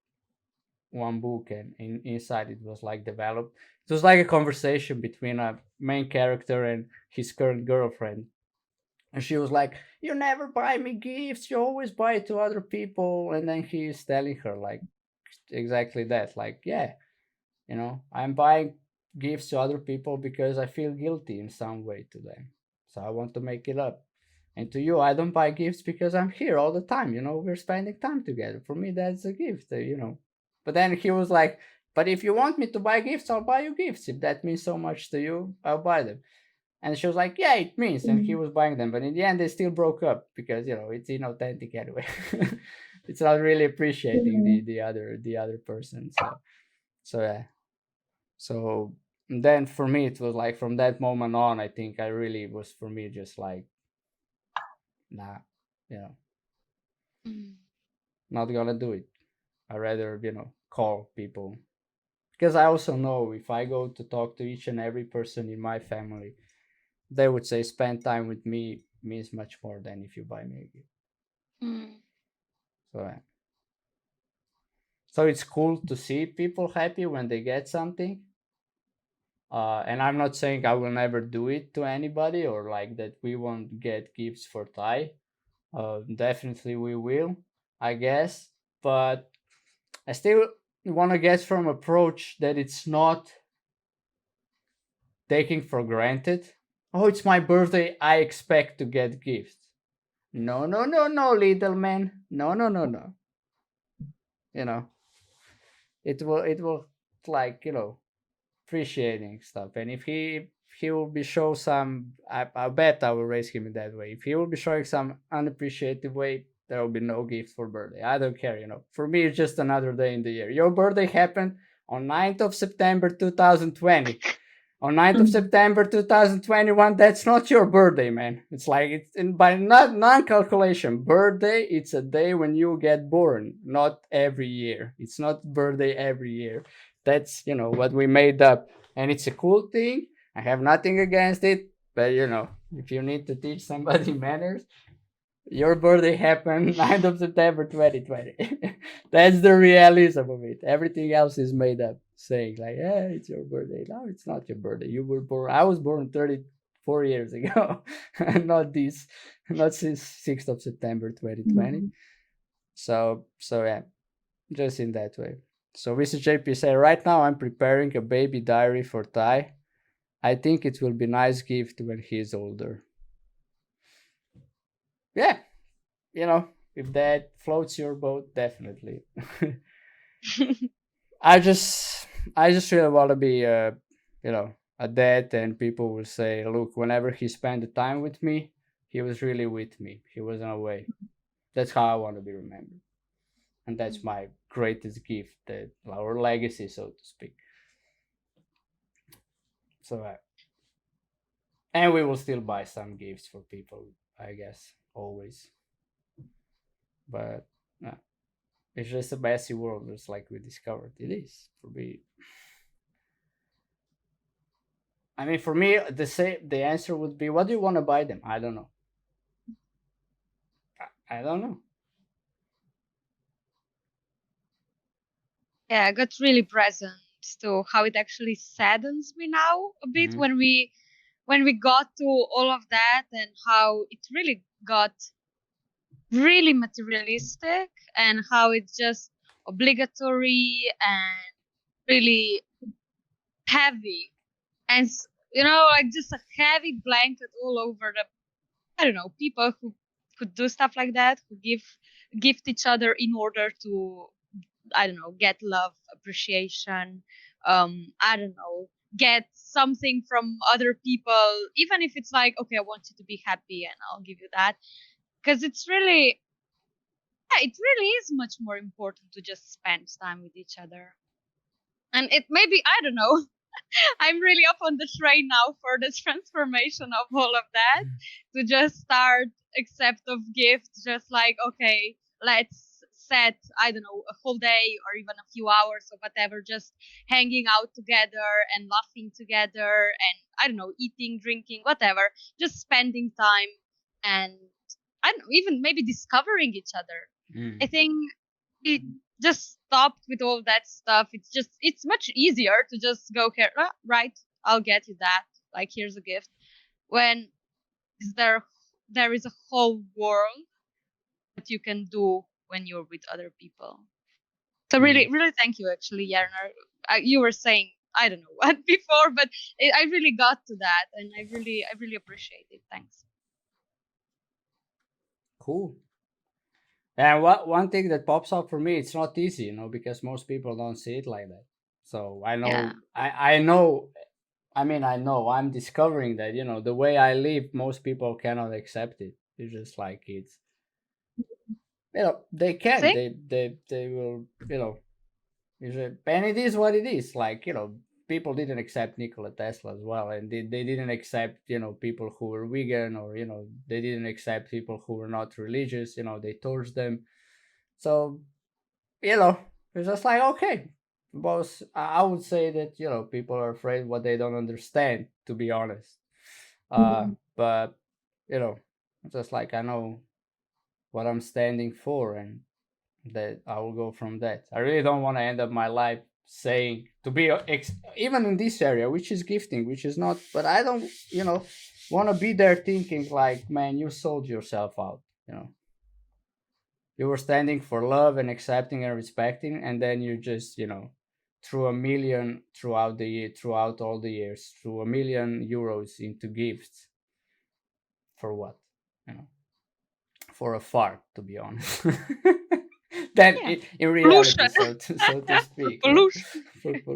one book, and inside it was like developed. It was like a conversation between a main character and his current girlfriend, and she was like, "You never buy me gifts, you always buy it to other people." And then he's telling her like exactly that, like, yeah, I'm buying gifts to other people because I feel guilty in some way to them. So I want to make it up. And to you, I don't buy gifts because I'm here all the time. We're spending time together. For me, that's a gift. But then he was like, "But if you want me to buy gifts, I'll buy you gifts. If that means so much to you, I'll buy them." And she was like, "Yeah, it means." And he was buying them. But in the end, they still broke up because, it's inauthentic anyway. It's not really appreciating the other person. So yeah. So then for me, it was like from that moment on, I think I really was for me just like, nah, you know, not gonna do it. I rather, call people, because I also know if I go to talk to each and every person in my family, they would say spend time with me means much more than if you buy me a gift. So it's cool to see people happy when they get something. And I'm not saying I will never do it to anybody, or like that we won't get gifts for Thai. Definitely we will, I guess. But I still want to get from approach that it's not taking for granted. Oh, it's my birthday, I expect to get gifts. No, no, no, no, little man. No, no, no, no. You know, it will like, appreciating stuff. And if he will be show some, I bet I will raise him in that way. If he will be showing some unappreciative way, there will be no gift for birthday. I don't care. For me, it's just another day in the year. Your birthday happened on 9th of September 2020. On 9th of September 2021, that's not your birthday, man. It's like it's by not non-calculation. Birthday, it's a day when you get born, not every year. It's not birthday every year. That's what we made up, and it's a cool thing. I have nothing against it, but if you need to teach somebody manners, your birthday happened 9th of September 2020. That's the realism of it. Everything else is made up. Saying like, yeah, it's your birthday. No, it's not your birthday. You were born. I was born 34 years ago. Not since 6th of September 2020. So yeah, just in that way. So Mr. JP said, right now I'm preparing a baby diary for Ty. I think it will be a nice gift when he's older. Yeah, if that floats your boat, definitely. I just really want to be a dad, and people will say, look, whenever he spent the time with me, he was really with me. He wasn't away. That's how I want to be remembered, and that's my greatest gift, that our legacy, so to speak. So, and we will still buy some gifts for people, I guess, always. But it's just a messy world, just like we discovered. It is for me. I mean, for me, the answer would be, what do you want to buy them? I don't know. I don't know. Yeah, I got really present to how it actually saddens me now a bit when we got to all of that, and how it really got really materialistic, and how it's just obligatory and really heavy, and like just a heavy blanket all over the, I don't know, people who could do stuff like that, who gift each other in order to, I don't know, get love, appreciation, I don't know, get something from other people, even if it's like, okay, I want you to be happy and I'll give you that. Because it's really, yeah, it really is much more important to just spend time with each other. And it maybe, I don't know, I'm really up on the train now for the transformation of all of that, to just start accept of gifts, just like, okay, let's set, I don't know, a whole day or even a few hours or whatever, just hanging out together and laughing together and, I don't know, eating, drinking, whatever, just spending time and, I don't know, even maybe discovering each other. I think it just stopped with all that stuff. It's much easier to just go here, right, I'll get you that, like, here's a gift, when there is a whole world that you can do when you're with other people. So really, really thank you, actually, Yerner. You were saying, I don't know what before, but I really got to that, and I really appreciate it. Thanks. Cool. And one thing that pops up for me, it's not easy, because most people don't see it like that. So I know, Yeah. I know. I mean, I know I'm discovering that the way I live, most people cannot accept it. It's just like it's they can, See? they will and it is what it is. Like people didn't accept Nikola Tesla as well, and they didn't accept people who were vegan, or they didn't accept people who were not religious. They torched them. So it's just like, okay, both. I would say that people are afraid what they don't understand, to be honest. But just like, I know what I'm standing for, and that I will go from that. I really don't want to end up my life saying, to be even in this area, which is gifting, which is not, but I don't want to be there thinking like, man, you sold yourself out. You were standing for love and accepting and respecting, and then you just threw a million throughout the year, throughout all the years, threw €1 million into gifts. For what? For a fart, to be honest. Then Yeah. in reality, Pollution. so to speak, Pollution.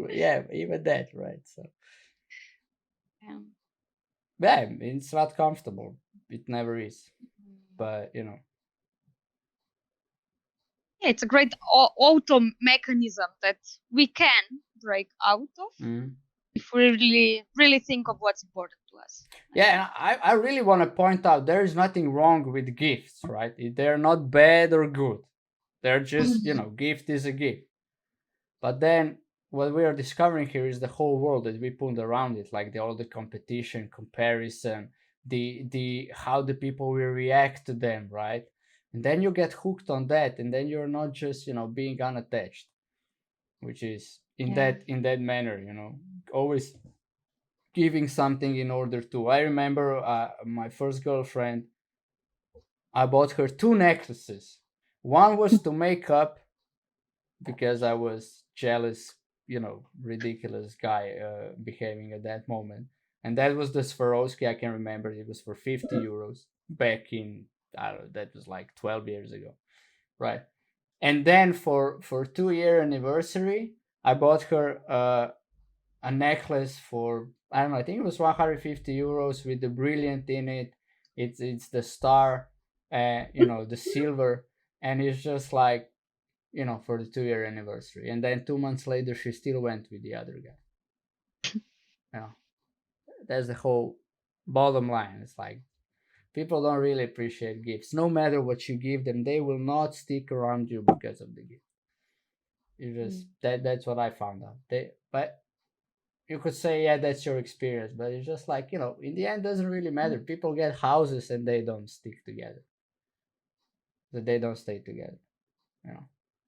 yeah, even that, right? So Yeah. yeah, it's not comfortable. It never is. But Yeah, it's a great auto mechanism that we can break out of. if we really think of what's important to us. Yeah, and I really want to point out there is nothing wrong with gifts, right? They're not bad or good. They're just, gift is a gift. But then what we are discovering here is the whole world that we put around it, like all the competition, comparison, the how the people will react to them, right? And then you get hooked on that, and then you're not just being unattached, which is in that manner, always giving something in order to. I remember my first girlfriend. I bought her two necklaces. One was to make up because I was jealous, ridiculous guy behaving at that moment. And that was the Swarovski. I can remember it was for 50 euros back in, I don't know, that was like 12 years ago, right? And then for 2 year anniversary, I bought her a necklace for, I don't know, I think it was 150 euros with the brilliant in it. It's the star, the silver, and it's just like, for the 2 year anniversary. And then 2 months later, she still went with the other guy. That's the whole bottom line. It's like people don't really appreciate gifts. No matter what you give them, they will not stick around you because of the gift. You just that's what I found out. But you could say, yeah, that's your experience, but it's just like, in the end, it doesn't really matter. People get houses and they don't stick together. That they don't stay together.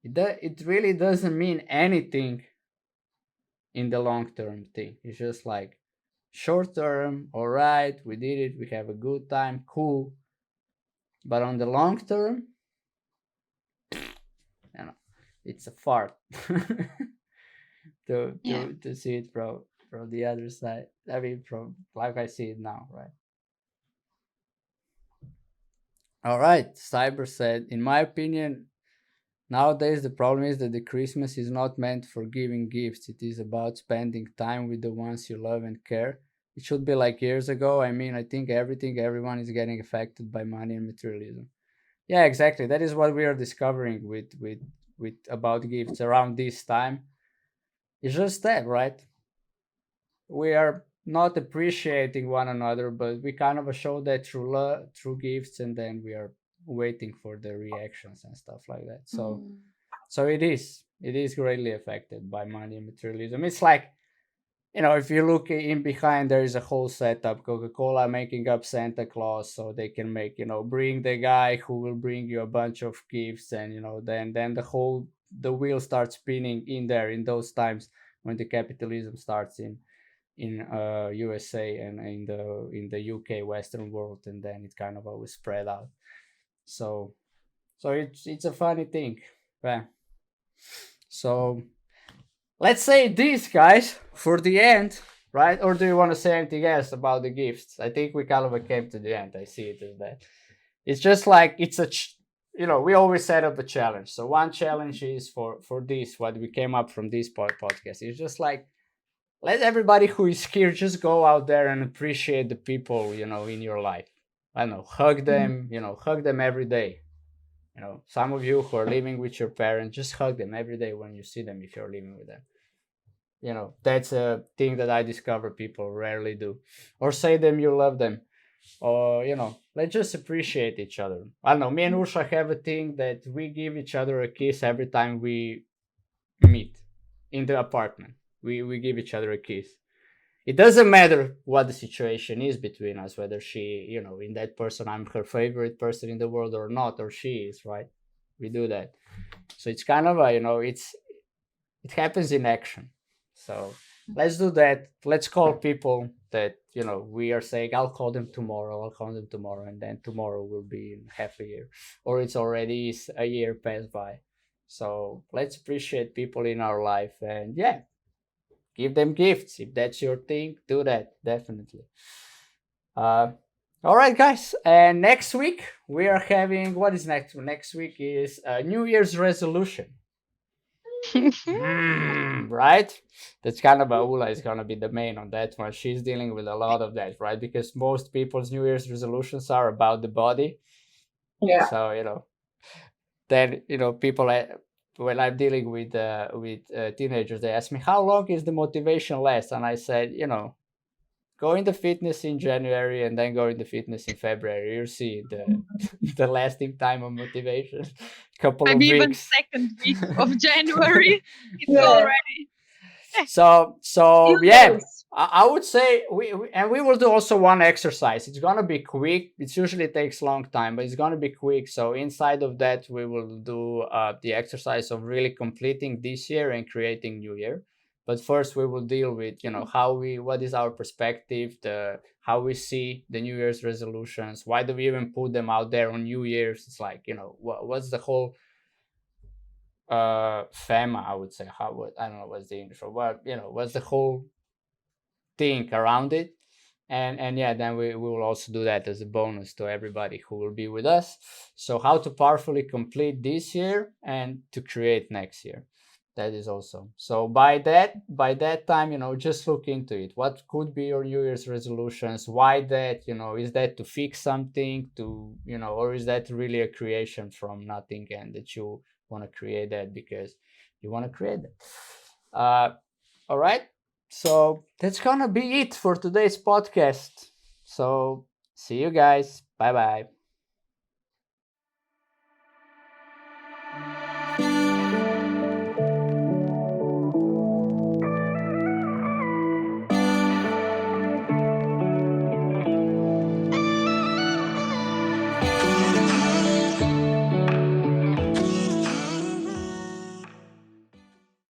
It really doesn't mean anything in the long term thing. It's just like short term, all right, we did it, we have a good time, cool. But on the long term, it's a fart to see it from the other side. I mean, from like I see it now, right? All right, Cyber said, in my opinion, nowadays the problem is that the Christmas is not meant for giving gifts. It is about spending time with the ones you love and care. It should be like years ago. I mean, I think everyone is getting affected by money and materialism. Yeah, exactly. That is what we are discovering with about gifts around this time. It's just that, right? We are not appreciating one another, but we kind of show that through love, through gifts, and then we are waiting for the reactions and stuff like that. So it is greatly affected by money and materialism. It's like, if you look in behind, there is a whole setup. Coca-Cola making up Santa Claus so they can make, bring the guy who will bring you a bunch of gifts, and then the wheel starts spinning in there in those times when the capitalism starts in USA and in the UK Western world, and then it kind of always spread out. So it's a funny thing. Yeah. So let's say this, guys, for the end, right? Or do you want to say anything else about the gifts? I think we kind of came to the end. I see it as that. It's just like it's we always set up a challenge. So one challenge is for this, what we came up from this podcast. It's just like, let everybody who is here just go out there and appreciate the people, in your life. I don't know, hug them, hug them every day. Some of you who are living with your parents, just hug them every day when you see them if you're living with them. That's a thing that I discover people rarely do. Or say them you love them. Or, let's just appreciate each other. I don't know, me and Ursula have a thing that we give each other a kiss every time we meet in the apartment. We give each other a kiss. It doesn't matter what the situation is between us, whether she, in that person, I'm her favorite person in the world or not, or she is, right? We do that. So it's kind of it happens in action. So let's do that. Let's call people that, we are saying, I'll call them tomorrow, and then tomorrow will be in half a year, or it's already a year passed by. So let's appreciate people in our life, and give them gifts. If that's your thing, do that, definitely. All right, guys. And next week we are having, what is next? Next week is a New Year's resolution. Right? That's kind of Ula is gonna be the main on that one. She's dealing with a lot of that, right? Because most people's New Year's resolutions are about the body. Yeah. So then people when I'm dealing with teenagers, they ask me how long is the motivation last, and I said, go into fitness in January and then go into fitness in February. You'll see the the lasting time of motivation. Couple of Maybe even weeks. second week of January, it's Yeah. already. So Few yeah, days. I would say we will do also one exercise. It's gonna be quick. It usually takes long time, but it's gonna be quick. So inside of that, we will do the exercise of really completing this year and creating new year. But first, we will deal with what is our perspective, the how we see the New Year's resolutions. Why do we even put them out there on New Year's? It's like what's the whole fema, I would say. I don't know what's the English, but what's the whole thing around it. And yeah, then we will also do that as a bonus to everybody who will be with us. So how to powerfully complete this year and to create next year. That is awesome. So by that time, just look into it. What could be your New Year's resolutions? Why that? Is that to fix something, or is that really a creation from nothing, and that you want to create that because you want to create that? All right. So that's gonna be it for today's podcast. So see you guys. Bye bye.